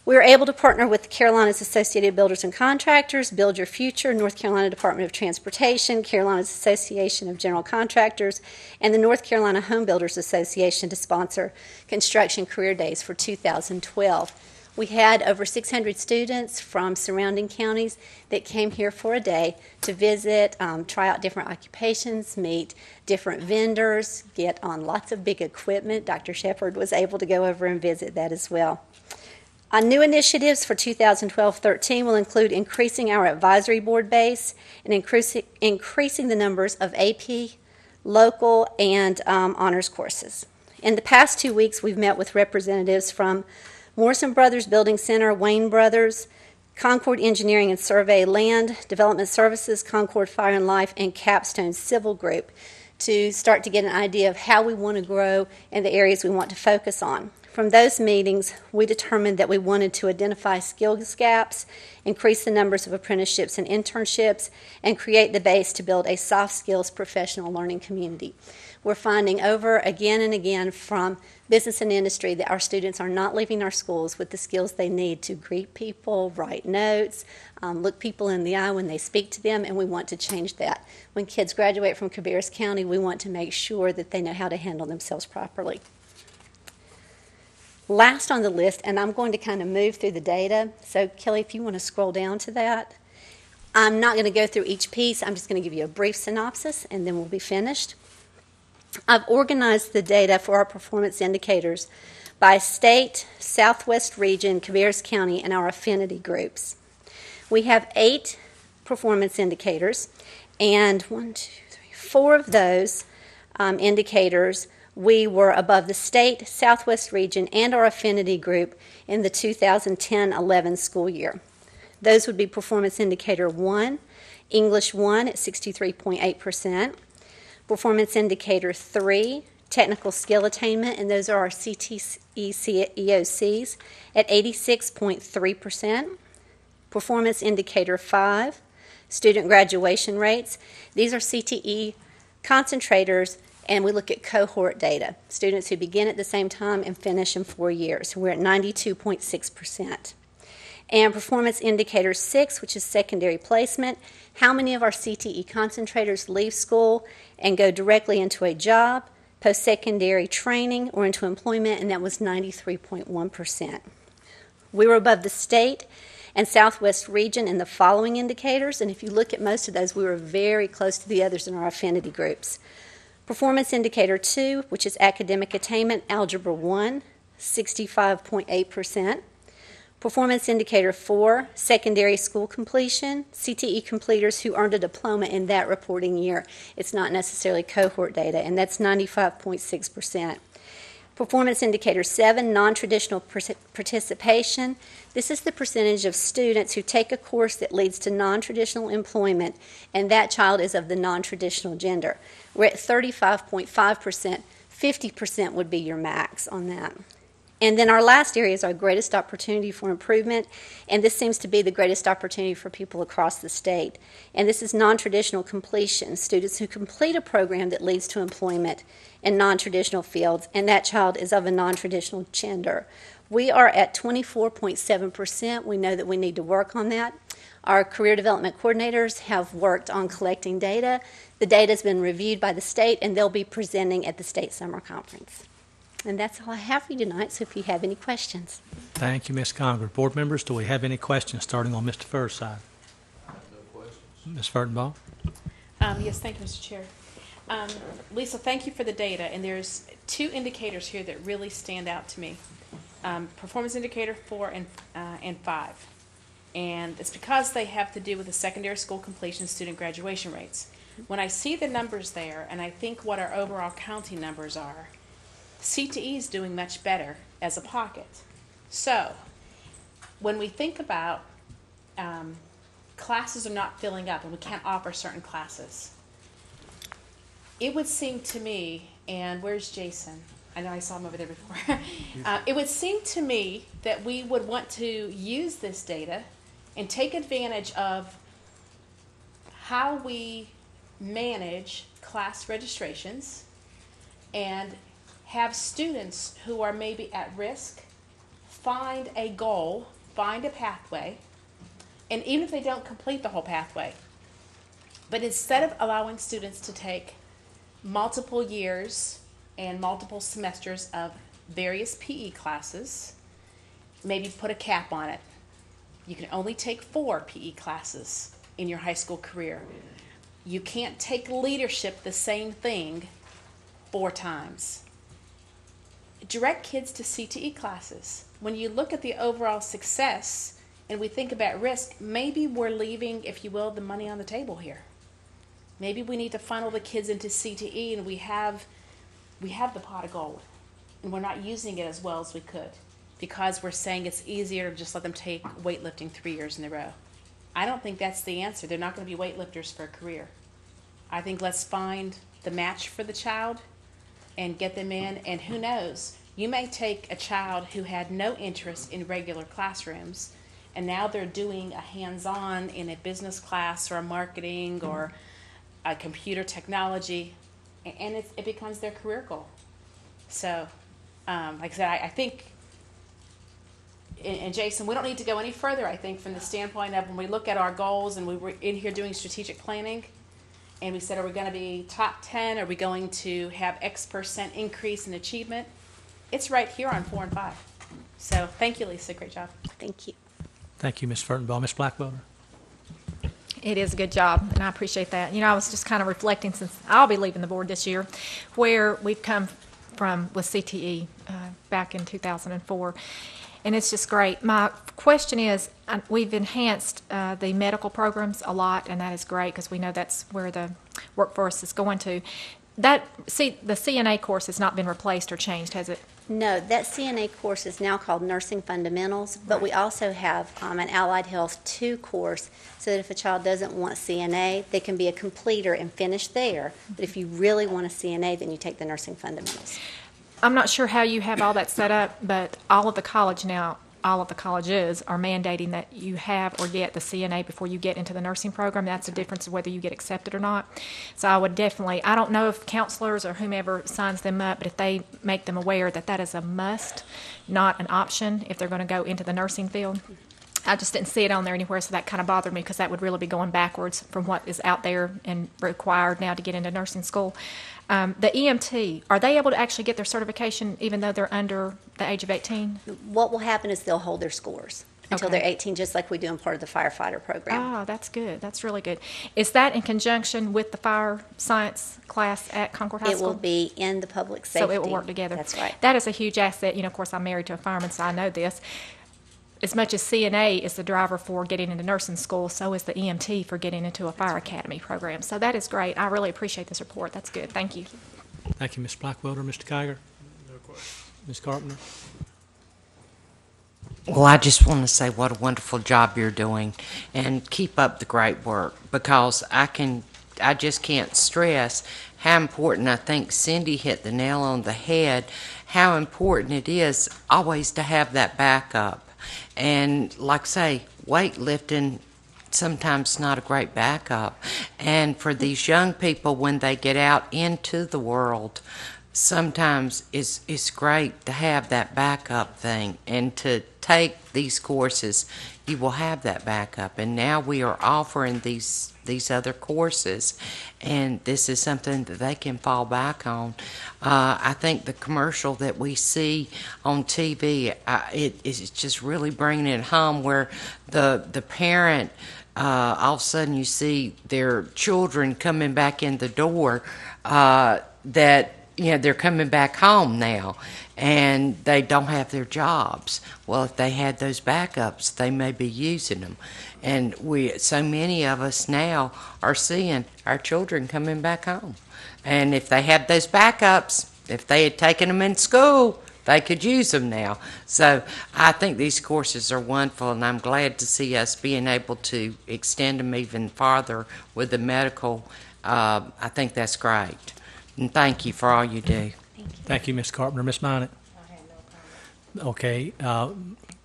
S16: We were able to partner with the Carolinas Associated Builders and Contractors, Build Your Future, North Carolina Department of Transportation, Carolinas Association of General Contractors, and the North Carolina Home Builders Association to sponsor Construction Career Days for 2012. We had over 600 students from surrounding counties that came here for a day to visit, try out different occupations, meet different vendors, get on lots of big equipment. Dr. Shepard was able to go over and visit that as well. New initiatives for 2012-13 will include increasing our advisory board base and increasing the numbers of AP, local, and honors courses. In the past 2 weeks, we've met with representatives from Morrison Brothers Building Center, Wayne Brothers, Concord Engineering and Survey Land Development Services, Concord Fire and Life, and Capstone Civil Group to start to get an idea of how we want to grow and the areas we want to focus on. From those meetings, we determined that we wanted to identify skills gaps, increase the numbers of apprenticeships and internships, and create the base to build a soft skills professional learning community. We're finding over again and again from business and industry that our students are not leaving our schools with the skills they need to greet people, write notes, look people in the eye when they speak to them, and we want to change that. When kids graduate from Cabarrus County, we want to make sure that they know how to handle themselves properly. Last on the list, and I'm going to kind of move through the data, so Kelly, if you want to scroll down to that. I'm not going to go through each piece. I'm just going to give you a brief synopsis, and then we'll be finished. I've organized the data for our performance indicators by state, Southwest region, Cabarrus County, and our affinity groups. We have 8 performance indicators, and 4 of those indicators we were above the state, Southwest region, and our affinity group in the 2010-11 school year. Those would be performance indicator 1, English 1 at 63.8%, performance indicator 3, technical skill attainment, and those are our CTE EOCs at 86.3%. Performance indicator 5, student graduation rates. These are CTE concentrators, and we look at cohort data, students who begin at the same time and finish in 4 years. We're at 92.6%. And performance indicator 6, which is secondary placement, how many of our CTE concentrators leave school and go directly into a job, post-secondary training, or into employment, and that was 93.1%. We were above the state and Southwest region in the following indicators, and if you look at most of those, we were very close to the others in our affinity groups. Performance indicator 2, which is academic attainment, algebra 1, 65.8%. Performance indicator 4, secondary school completion, CTE completers who earned a diploma in that reporting year. It's not necessarily cohort data, and that's 95.6%. Performance indicator 7, non-traditional participation. This is the percentage of students who take a course that leads to non-traditional employment, and that child is of the non-traditional gender. We're at 35.5%. 50% would be your max on that. And then our last area is our greatest opportunity for improvement, and this seems to be the greatest opportunity for people across the state. And this is non-traditional completion, students who complete a program that leads to employment in non-traditional fields, and that child is of a non-traditional gender. We are at 24.7%. We know that we need to work on that. Our career development coordinators have worked on collecting data. The data has been reviewed by the state, and they'll be presenting at the state summer conference. And that's all I have for you tonight, so if you have any questions.
S1: Thank you, Ms. Conger. Board members, do we have any questions, starting on Mr. Furr's side?
S12: No questions.
S1: Ms. Fertenbaugh?
S7: Yes, thank you, Mr. Chair. Lisa, thank you for the data, and there's 2 indicators here that really stand out to me. Performance indicator 4 and 5. And it's because they have to do with the secondary school completion student graduation rates. When I see the numbers there, and I think what our overall county numbers are, CTE is doing much better as a pocket. So, when we think about classes are not filling up and we can't offer certain classes, it would seem to me, and where's Jason? I know I saw him over there before. It would seem to me that we would want to use this data and take advantage of how we manage class registrations and have students who are maybe at risk find a goal, find a pathway, and even if they don't complete the whole pathway, but instead of allowing students to take multiple years and multiple semesters of various PE classes, maybe put a cap on it. You can only take 4 PE classes in your high school career. You can't take leadership, the same thing, 4 times. Direct kids to CTE classes. When you look at the overall success and we think about risk, maybe we're leaving, if you will, the money on the table here. Maybe we need to funnel the kids into CTE and we have the pot of gold and we're not using it as well as we could because we're saying it's easier to just let them take weightlifting 3 years in a row. I don't think that's the answer. They're not going to be weightlifters for a career. I think let's find the match for the child and get them in, and who knows, You may take a child who had no interest in regular classrooms, and now they're doing a hands-on in a business class or a marketing or a computer technology, and it becomes their career goal. So, like I said, I think, and Jason, we don't need to go any further, I think, from the standpoint of when we look at our goals and we were in here doing strategic planning, and we said, are we going to be top 10? Are we going to have X% increase in achievement? It's right here on 4 and 5. So thank you, Lisa. Great job.
S16: Thank you.
S1: Thank you, Ms. Fertenbaugh. Ms. Blackwelder.
S13: It is a good job, and I appreciate that. You know, I was just kind of reflecting, since I'll be leaving the board this year, where we've come from with CTE back in 2004. And it's just great. My question is, we've enhanced the medical programs a lot, and that is great because we know that's where the workforce is going to. The CNA course has not been replaced or changed, has it?
S16: No, that CNA course is now called Nursing Fundamentals, but we also have an Allied Health 2 course, so that if a child doesn't want CNA, they can be a completer and finish there. But if you really want a CNA, then you take the Nursing Fundamentals.
S13: I'm not sure how you have all that set up, but all of the colleges are mandating that you have or get the CNA before you get into the nursing program. That's the difference of whether you get accepted or not. So I would definitely, I don't know if counselors or whomever signs them up, but if they make them aware that that is a must, not an option if they're going to go into the nursing field. I just didn't see it on there anywhere, so that kind of bothered me because that would really be going backwards from what is out there and required now to get into nursing school. The EMT, are they able to actually get their certification even though they're under the age of 18?
S16: What will happen is they'll hold their scores until
S13: Okay.
S16: they're 18, just like we do in part of the firefighter program.
S13: Oh, that's good. That's really good. Is that in conjunction with the fire science class at Concord High
S16: It
S13: School?
S16: will be in the public safety.
S13: So it will work together.
S16: That's right.
S13: That is a huge asset. You know, of course, I'm married to a fireman, so I know this. As much as CNA is the driver for getting into nursing school, so is the EMT for getting into a fire academy program. So that is great. I really appreciate this report. That's good. Thank you.
S1: Thank you, Ms. Blackwelder. Mr. Kiger.
S2: No question.
S1: Ms. Carpenter.
S6: Well, I just want to say what a wonderful job you're doing, and keep up the great work, because I just can't stress how important, I think Cindy hit the nail on the head, how important it is always to have that backup. And like I say, weightlifting sometimes not a great backup. And for these young people, when they get out into the world, sometimes it's great to have that backup thing, and to take these courses, you will have that backup. And now we are offering these other courses, and this is something that they can fall back on. I think the commercial that we see on TV, it is just really bringing it home, where the parent, all of a sudden you see their children coming back in the door, that, you know, they're coming back home now, and they don't have their jobs. Well, if they had those backups, they may be using them. And so many of us now are seeing our children coming back home. And if they had those backups, if they had taken them in school, they could use them now. So I think these courses are wonderful, and I'm glad to see us being able to extend them even farther with the medical. I think that's great. And thank you for all you do.
S1: Thank you, Ms. Carpenter. Ms. Mynatt. Okay.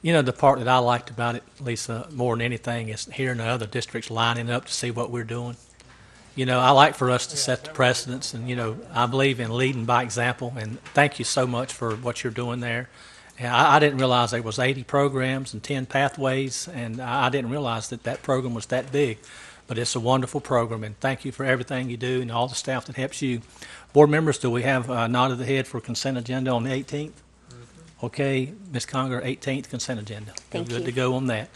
S1: You know, the part that I liked about it, Lisa, more than anything, is hearing the other districts lining up to see what we're doing. You know, I like for us to set the precedents, and, you know, I believe in leading by example, and thank you so much for what you're doing there. And I didn't realize there was 80 programs and 10 pathways, and I didn't realize that program was that big. But it's a wonderful program, and thank you for everything you do and all the staff that helps you. Board members, do we have a nod of the head for consent agenda on the 18th? Okay, Ms. Conger, 18th consent agenda.
S16: Thank
S1: We're good
S16: you.
S1: to go on that.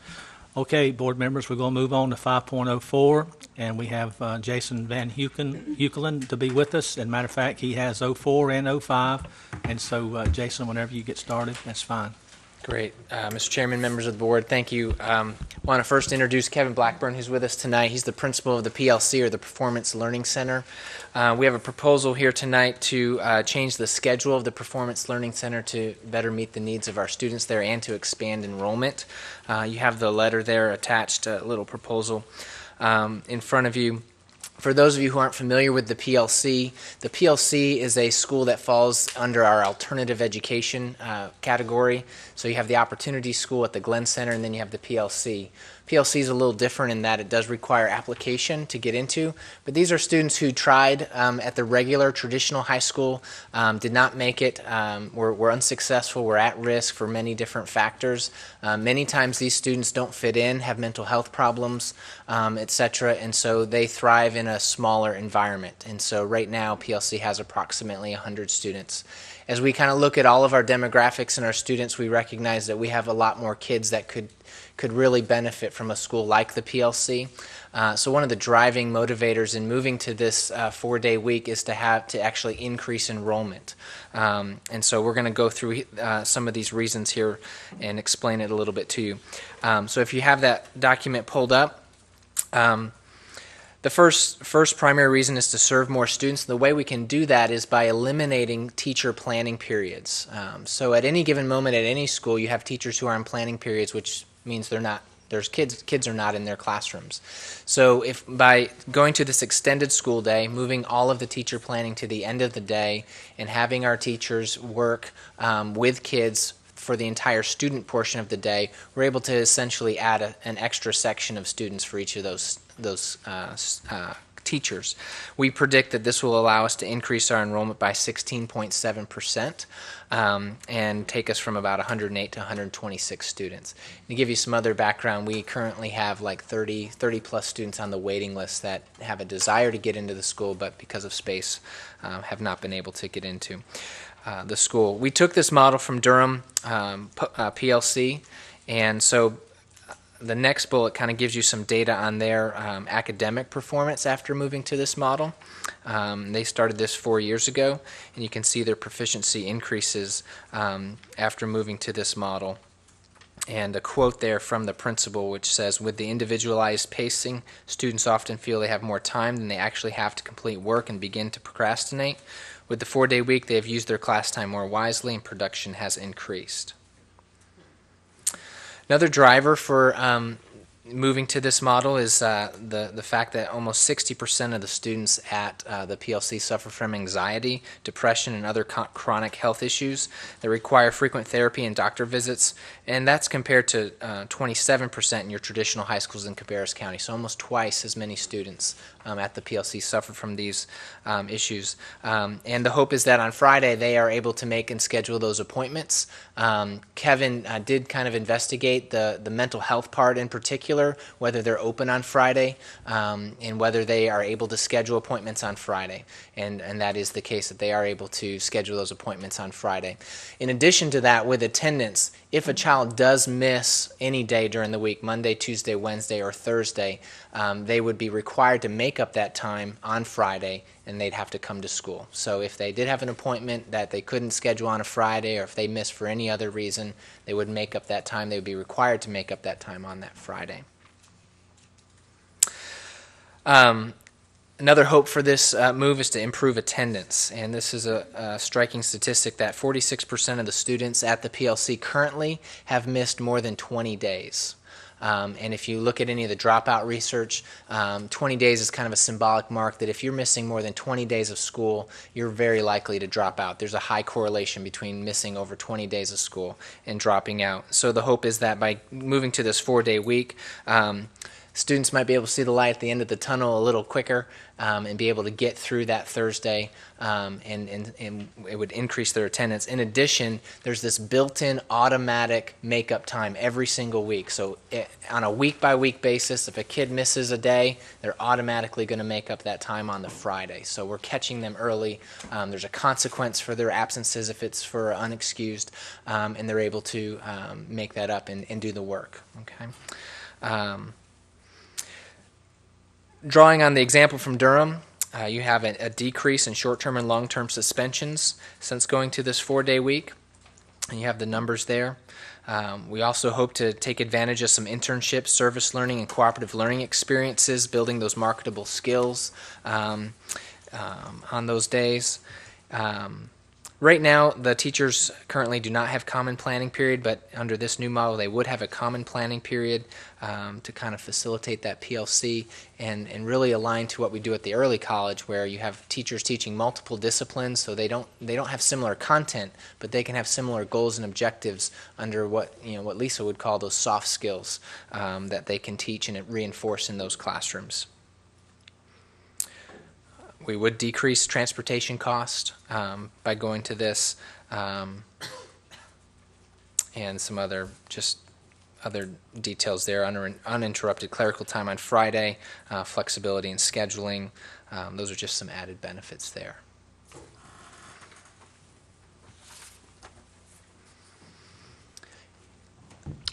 S1: Okay, board members, we're going to move on to 5.04, and we have Jason Van Huckelen to be with us. As a matter of fact, he has 04 and 05, and so Jason, whenever you get started, that's fine.
S17: Great. Mr. Chairman, members of the board, thank you. Want to first introduce Kevin Blackburn, who's with us tonight. He's the principal of the PLC, or the Performance Learning Center. We have a proposal here tonight to change the schedule of the Performance Learning Center to better meet the needs of our students there and to expand enrollment. You have the letter there attached, a little proposal in front of you. For those of you who aren't familiar with the PLC is a school that falls under our alternative education category. So you have the Opportunity School at the Glenn Center, and then you have the PLC. PLC is a little different in that it does require application to get into, but these are students who tried at the regular traditional high school, did not make it, were unsuccessful, were at risk for many different factors. Many times these students don't fit in, have mental health problems, etc., and so they thrive in a smaller environment. And so right now PLC has approximately 100 students. As we kind of look at all of our demographics and our students, we recognize that we have a lot more kids that could really benefit from a school like the PLC. So one of the driving motivators in moving to this 4-day week is to actually increase enrollment. And so we're going to go through some of these reasons here and explain it a little bit to you. So if you have that document pulled up, the first primary reason is to serve more students. The way we can do that is by eliminating teacher planning periods. So at any given moment at any school, you have teachers who are in planning periods, which means kids are not in their classrooms. So if by going to this extended school day, moving all of the teacher planning to the end of the day, and having our teachers work with kids for the entire student portion of the day, we're able to essentially add an extra section of students for each of those teachers. We predict that this will allow us to increase our enrollment by 16.7% and take us from about 108 to 126 students. To give you some other background, we currently have like 30 plus students on the waiting list that have a desire to get into the school, but because of space have not been able to get into the school. We took this model from Durham PLC, and so the next bullet kind of gives you some data on their academic performance after moving to this model. They started this 4 years ago, and you can see their proficiency increases after moving to this model. And a quote there from the principal which says, "With the individualized pacing, students often feel they have more time than they actually have to complete work and begin to procrastinate. With the 4-day week, they have used their class time more wisely and production has increased." Another driver for moving to this model is the fact that almost 60% of the students at the PLC suffer from anxiety, depression, and other chronic health issues that require frequent therapy and doctor visits, and that's compared to 27% in your traditional high schools in Cabarrus County, so almost twice as many students at the PLC suffer from these issues. And the hope is that on Friday they are able to make and schedule those appointments. Kevin did kind of investigate the mental health part in particular, whether they're open on Friday and whether they are able to schedule appointments on Friday. And that is the case, that they are able to schedule those appointments on Friday. In addition to that, with attendance, if a child does miss any day during the week, Monday, Tuesday, Wednesday, or Thursday, they would be required to make up that time on Friday, and they'd have to come to school. So if they did have an appointment that they couldn't schedule on a Friday, or if they missed for any other reason, they would make up that time. They would be required to make up that time on that Friday. Another hope for this move is to improve attendance, and this is a striking statistic that 46% of the students at the PLC currently have missed more than 20 days. And if you look at any of the dropout research, 20 days is kind of a symbolic mark that if you're missing more than 20 days of school, you're very likely to drop out. There's a high correlation between missing over 20 days of school and dropping out. So the hope is that by moving to this 4-day week, students might be able to see the light at the end of the tunnel a little quicker and be able to get through that Thursday, and it would increase their attendance. In addition, there's this built-in automatic makeup time every single week. So on a week-by-week basis, if a kid misses a day, they're automatically going to make up that time on the Friday. So we're catching them early. There's a consequence for their absences if it's for unexcused, and they're able to make that up and do the work. Okay. Drawing on the example from Durham, you have a decrease in short-term and long-term suspensions since going to this 4-day week, and you have the numbers there. We also hope to take advantage of some internships, service learning, and cooperative learning experiences, building those marketable skills on those days. Right now, the teachers currently do not have common planning period, but under this new model, they would have a common planning period to kind of facilitate that PLC and really align to what we do at the early college, where you have teachers teaching multiple disciplines, so they don't have similar content, but they can have similar goals and objectives under what Lisa would call those soft skills that they can teach and reinforce in those classrooms. We would decrease transportation cost by going to this, and some other details there. Uninterrupted clerical time on Friday, flexibility in scheduling. Those are just some added benefits there.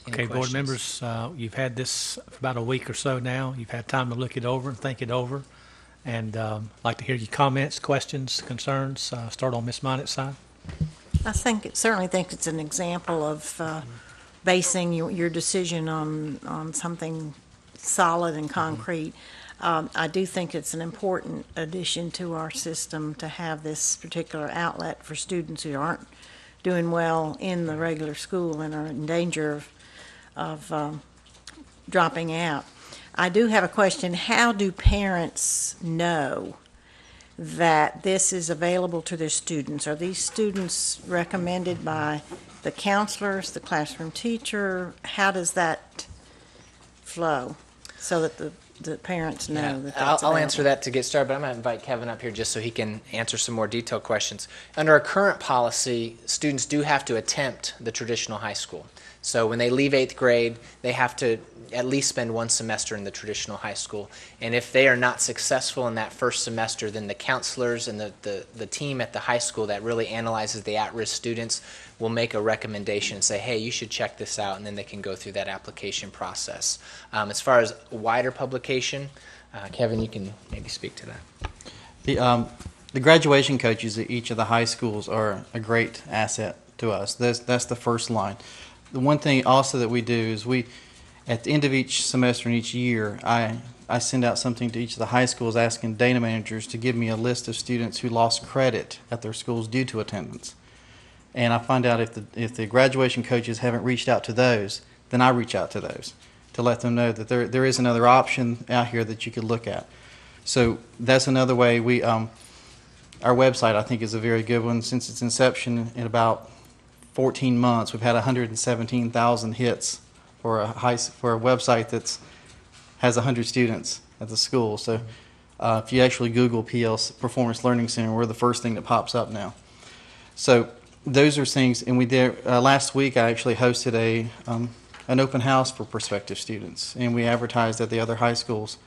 S1: Okay, board members, you've had this for about a week or so now. You've had time to look it over and think it over. And I'd like to hear your comments, questions, concerns. Start on Ms. Mynatt's side.
S14: I certainly think it's an example of basing your decision on something solid and concrete. I do think it's an important addition to our system to have this particular outlet for students who aren't doing well in the regular school and are in danger of dropping out. I do have a question. How do parents know that this is available to their students? Are these students recommended by the counselors, the classroom teacher? How does that flow so that the parents know that that's
S17: I'll answer that to get started, but I'm going to invite Kevin up here just so he can answer some more detailed questions. Under our current policy, students do have to attempt the traditional high school. So when they leave 8th grade, they have to at least spend one semester in the traditional high school. And if they are not successful in that first semester, then the counselors and the team at the high school that really analyzes the at-risk students will make a recommendation and say, hey, you should check this out, and then they can go through that application process. As far as wider publication, Kevin, you can maybe speak to that.
S18: The graduation coaches at each of the high schools are a great asset to us. That's the first line. The one thing also that we do is at the end of each semester and each year, I send out something to each of the high schools asking data managers to give me a list of students who lost credit at their schools due to attendance. And I find out if the graduation coaches haven't reached out to those, then I reach out to those to let them know that there is another option out here that you could look at. So that's another way our website, I think, is a very good one. Since its inception in about 14 months, we've had 117,000 hits for a website that has 100 students at the school. So if you actually Google PLC, Performance Learning Center, we're the first thing that pops up now. So those are things, and we did last week. I actually hosted an open house for prospective students, and we advertised at the other high schools,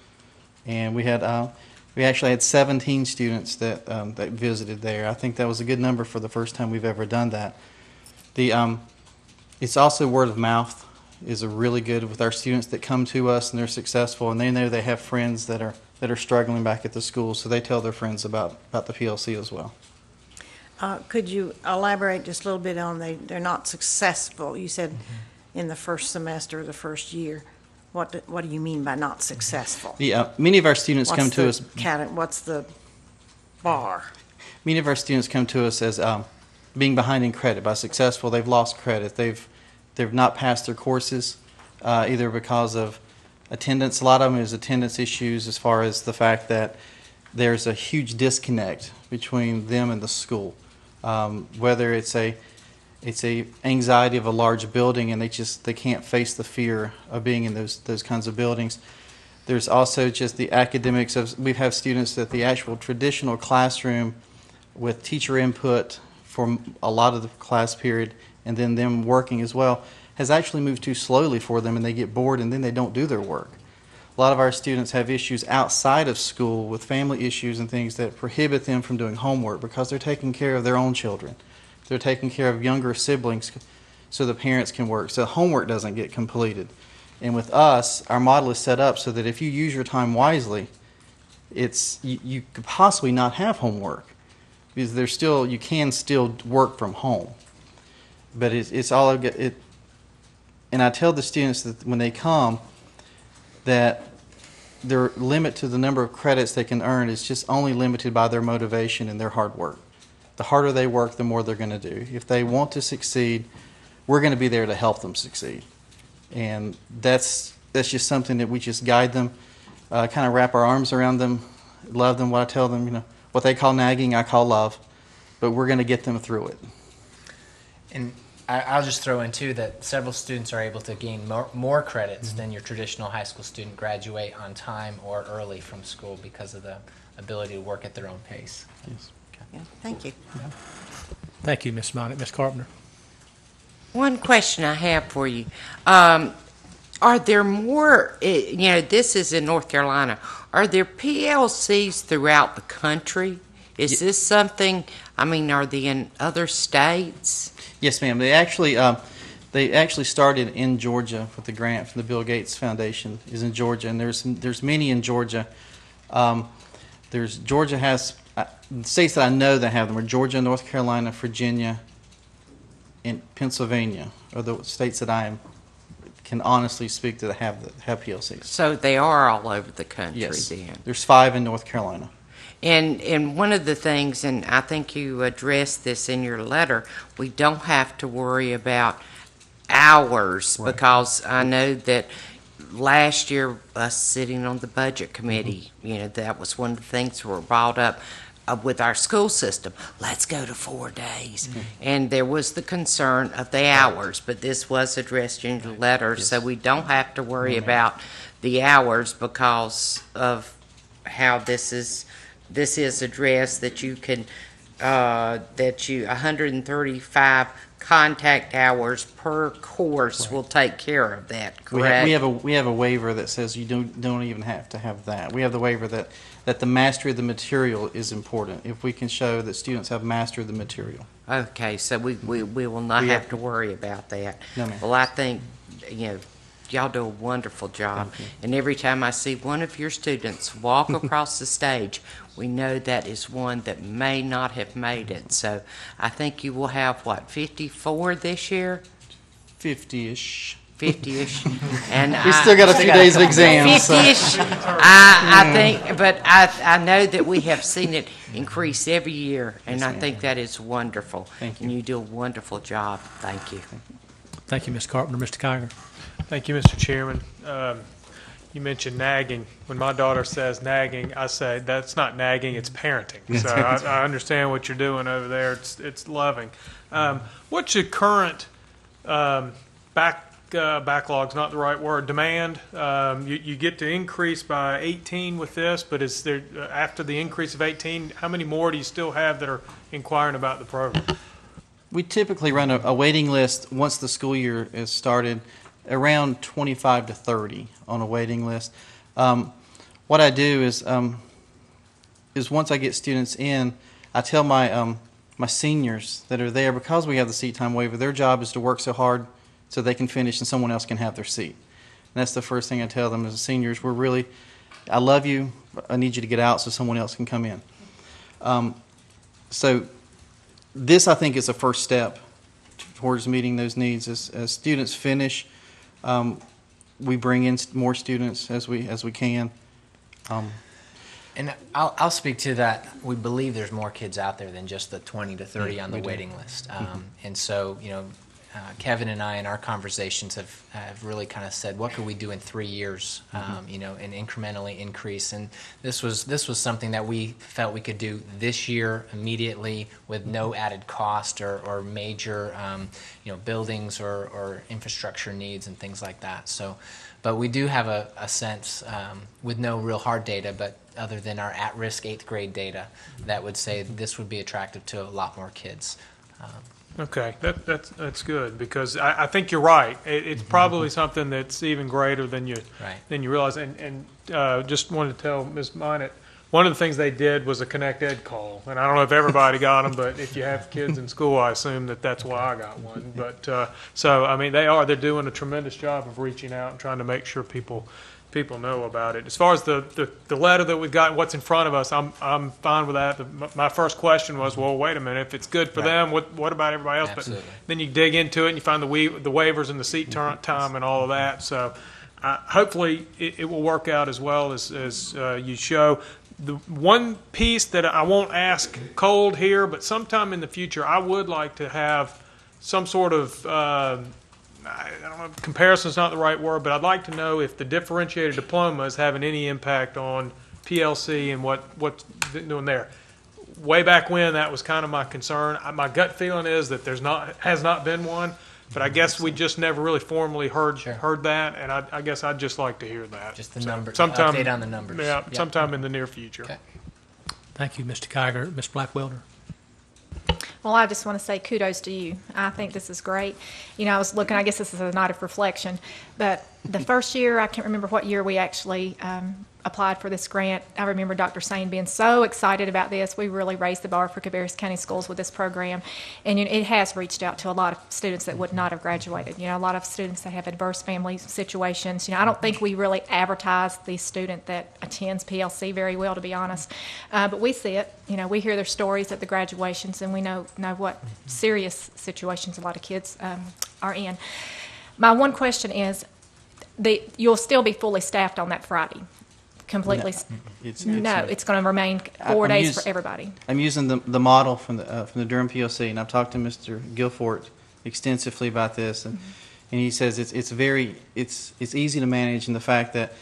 S18: and we actually had 17 students that visited there. I think that was a good number for the first time we've ever done that. It's also word of mouth is a really good with our students that come to us and they're successful, and they know they have friends that are struggling back at the school, so they tell their friends about the PLC as well.
S14: Could you elaborate just a little bit on they're not successful? You said in the first semester, the first year. What do you mean by not successful?
S18: Many of our students come to us.
S14: What's the bar?
S18: Many of our students come to us as being behind in credit. By successful, they've lost credit. They've not passed their courses, either because of attendance. A lot of them is attendance issues, as far as the fact that there's a huge disconnect between them and the school. Whether it's a anxiety of a large building and they can't face the fear of being in those kinds of buildings. There's also just the academics of, we have students that the actual traditional classroom with teacher input for a lot of the class period, and then them working as well, has actually moved too slowly for them, and they get bored and then they don't do their work. A lot of our students have issues outside of school with family issues and things that prohibit them from doing homework because they're taking care of their own children. They're taking care of younger siblings so the parents can work. So homework doesn't get completed. And with us, our model is set up so that if you use your time wisely, you could possibly not have homework, because you can still work from home. But it's all and I tell the students that when they come, that their limit to the number of credits they can earn is just only limited by their motivation and their hard work. the harder they work, the more they're going to do. If they want to succeed, we're going to be there to help them succeed. And that's just something that we just guide them, kind of wrap our arms around them, love them. What I tell them, what they call nagging, I call love. But we're going to get them through it.
S17: And I'll just throw in, too, that several students are able to gain more credits than your traditional high school student, graduate on time or early from school because of the ability to work at their own pace.
S18: Yes.
S14: Yeah, thank you.
S1: Thank you, Ms. Mynatt. Ms. Carpenter.
S6: One question I have for you. Are there more, this is in North Carolina, are there PLCs throughout the country? Is this something, are they in other states?
S18: Yes, ma'am. They actually started in Georgia with the grant from the Bill Gates Foundation is in Georgia, and there's many in Georgia. Georgia has the states that I know that have them are Georgia, North Carolina, Virginia, and Pennsylvania are the states that I can honestly speak to that have PLCs.
S6: So they are all over the country.
S18: Yes.
S6: Then.
S18: There's 5 in North Carolina.
S6: And one of the things, and I think you addressed this in your letter, we don't have to worry about hours, right, because I know that last year, us sitting on the budget committee, that was one of the things that were brought up with our school system. Let's go to 4 days. Mm-hmm. And there was the concern of the hours, but this was addressed in your letter, yes, so we don't have to worry about the hours because of how this is addressed, that you can, 135 contact hours per course, right, will take care of that, correct?
S18: We have a waiver that says you don't even have to have that. We have the waiver that the mastery of the material is important. If we can show that students have mastered the material.
S6: Okay, so we will not have to worry about that.
S18: No, ma'am.
S6: Well, I think, y'all do a wonderful job. And every time I see one of your students walk across the stage, we know that is one that may not have made it. So I think you will have, 54 this year?
S18: 50-ish.
S6: 50-ish. And
S18: we still got a few days of exams.
S6: 50-ish. I think, but I know that we have seen it increase every year, and I think that is wonderful.
S18: Thank you.
S6: And you do a wonderful job. Thank you.
S1: Thank you, Ms. Carpenter. Mr. Kiger.
S2: Thank you, Mr. Chairman. You mentioned nagging. When my daughter says nagging, I say that's not nagging, it's parenting. So I understand what you're doing over there. It's loving. What's your current backlog's not the right word, demand? You get to increase by 18 with this, but is there, after the increase of 18, how many more do you still have that are inquiring about the program?
S18: We typically run a waiting list once the school year is started, around 25 to 30 on a waiting list. What I do is once I get students in, I tell my seniors that are there, because we have the seat time waiver, their job is to work so hard so they can finish and someone else can have their seat. And that's the first thing I tell them as the seniors. I love you, I need you to get out so someone else can come in. So this, I think, is a first step towards meeting those needs. As students finish, we bring in more students as we can.
S17: And I'll speak to that. We believe there's more kids out there than just the 20 to 30 on the waiting list. And so, Kevin and I in our conversations have really kind of said, what could we do in 3 years, and incrementally increase. And this was something that we felt we could do this year immediately with no added cost or major, buildings or infrastructure needs and things like that. So, but we do have a sense with no real hard data, but other than our at-risk 8th grade data, that would say this would be attractive to a lot more kids.
S2: Okay, that's good, because I think you're right. It's probably something that's even greater than you realize. And just wanted to tell Ms. Mynatt, one of the things they did was a Connect Ed call, and I don't know if everybody got them, but if you have kids in school, I assume that's why I got one. But they're doing a tremendous job of reaching out and trying to make sure people know about it. As far as the letter that we've got, what's in front of us, I'm fine with that. My first question was, well, wait a minute, if it's good for them, what about everybody else?
S17: Absolutely.
S2: But then you dig into it and you find the waivers and the seat time and all of that. So hopefully it will work out as well as you show. The one piece that I won't ask cold here, but sometime in the future, I would like to have some sort of, I don't know, comparison is not the right word, but I'd like to know if the differentiated diploma is having any impact on PLC and what's doing there. Way back when, that was kind of my concern. My gut feeling is that has not been one, but I guess we just never really formally heard that, and I guess I'd just like to hear that.
S17: Just the number,
S2: sometime,
S17: update on the numbers.
S2: Yeah,
S17: Yep.
S2: sometime in the near future.
S17: Okay.
S1: Thank you, Mr. Kiger. Ms. Blackwelder.
S13: Well, I just want to say kudos to you. I think this is great. You know, I was looking, I guess this is a night of reflection, but the first year, I can't remember what year we actually applied for this grant. I remember Dr. Sane being so excited about this. We really raised the bar for Cabarrus County Schools with this program, and it has reached out to a lot of students that would not have graduated. You know, a lot of students that have adverse family situations. You know, I don't think we really advertise the student that attends PLC very well, to be honest, but we see it. You know, we hear their stories at the graduations, and we know what serious situations a lot of kids are in. My one question is, you'll still be fully staffed on that Friday? Completely? It's going to remain 4 days for everybody.
S18: I'm using the model from the Durham PLC, and I've talked to Mr. Guilford extensively about this, and he says it's easy to manage in the fact that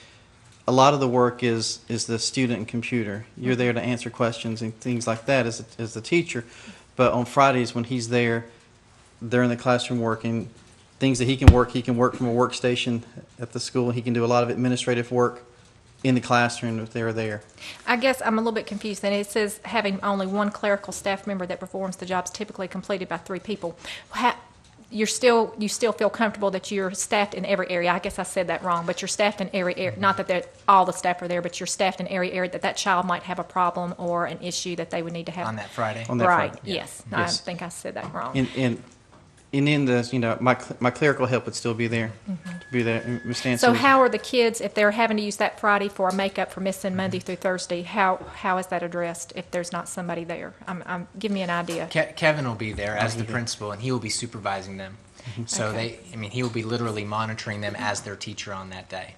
S18: a lot of the work is the student and computer. You're there to answer questions and things like that as the teacher, but on Fridays when he's there, they're in the classroom working. Things that he can work from a workstation at the school. He can do a lot of administrative work in the classroom if they're there.
S13: I guess I'm a little bit confused. And it says having only one clerical staff member that performs the jobs typically completed by 3 people. You still feel comfortable that you're staffed in every area? I guess I said that wrong, but you're staffed in every area. Not that all the staff are there, but you're staffed in every area that child might have a problem or an issue that they would need to have
S17: On that Friday?
S18: On that
S13: right,
S18: Friday.
S13: yes.
S18: Yeah.
S13: I
S18: Yes.
S13: think I said that wrong.
S18: And in the, my clerical help would still be there, to be there. Ms. Stanson
S13: So
S18: would-
S13: how are the kids, if they're having to use that Friday for a makeup for missing Monday through Thursday, how is that addressed if there's not somebody there? Give me an idea.
S17: Kevin will be there as the principal, and he will be supervising them. So
S13: Okay.
S17: he will be literally monitoring them as their teacher on that day.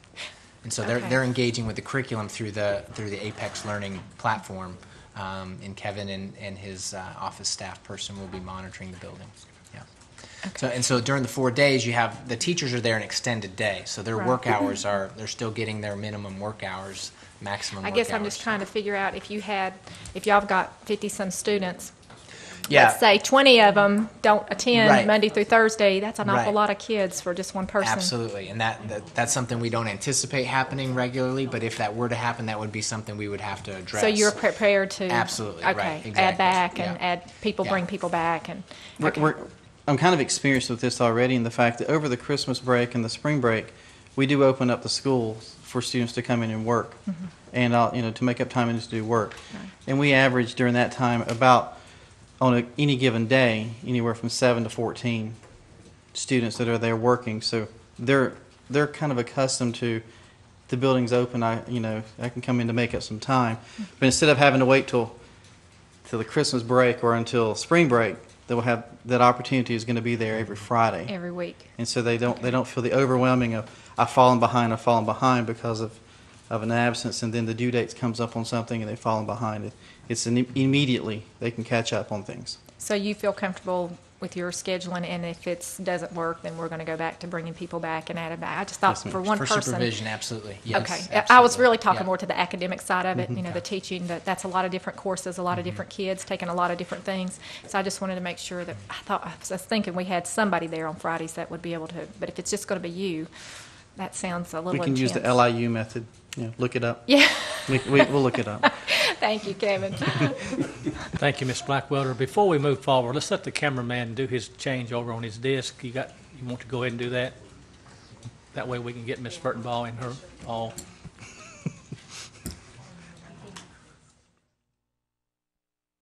S17: And so
S13: Okay.
S17: they're engaging with the curriculum through the Apex Learning platform, and Kevin and his office staff person will be monitoring the building. Yeah. So during the 4 days, you have the teachers are there an extended day, so their
S13: Right.
S17: work hours they're still getting their minimum work hours, maximum.
S13: I
S17: work
S13: guess I'm
S17: hours.
S13: just trying to figure out if y'all have got 50-some students,
S17: Yeah.
S13: let's say 20 of them don't attend
S17: Right.
S13: Monday through Thursday, that's an awful
S17: Right.
S13: lot of kids for just one person.
S17: Absolutely, and that's something we don't anticipate happening regularly. But if that were to happen, that would be something we would have to address.
S13: So you're prepared to?
S17: Absolutely,
S13: okay,
S17: right,
S13: add
S17: exactly.
S13: back and
S17: Yeah.
S13: add people,
S17: Yeah.
S13: bring people back, and
S18: I'm kind of experienced with this already in the fact that over the Christmas break and the spring break, we do open up the schools for students to come in and work, and to make up time and to do work.
S13: Right.
S18: And we average during that time about on any given day anywhere from 7 to 14 students that are there working. So they're kind of accustomed to the building's open. I can come in to make up some time, but instead of having to wait till the Christmas break or until spring break, they will have that opportunity is going to be there every Friday.
S13: every week.
S18: And so they don't feel the overwhelming of I've fallen behind because of an absence, and then the due dates comes up on something and they've fallen behind. It's immediately they can catch up on things.
S13: So you feel comfortable with your scheduling, and if it doesn't work, then we're going to go back to bringing people back and add it back. I just thought
S18: Yes, ma'am.
S13: for one
S17: For
S13: person.
S17: supervision, absolutely. Yes,
S13: Okay,
S17: absolutely.
S13: I was really talking
S17: Yeah.
S13: more to the academic side of it.
S18: Mm-hmm.
S13: The teaching, that's a lot of different courses, a lot of different kids taking a lot of different things. So I just wanted to make sure that I was thinking we had somebody there on Fridays that would be able to. But if it's just going to be you, that sounds a little.
S18: We can use the
S13: intense.
S18: LIU method. Look it up.
S13: Yeah.
S18: We'll look it up.
S13: Thank you, Kevin.
S1: Thank you, Ms. Blackwelder. Before we move forward, let's let the cameraman do his change over on his disc. You want to go ahead and do that? That way we can get Ms. Fertenbaugh and her all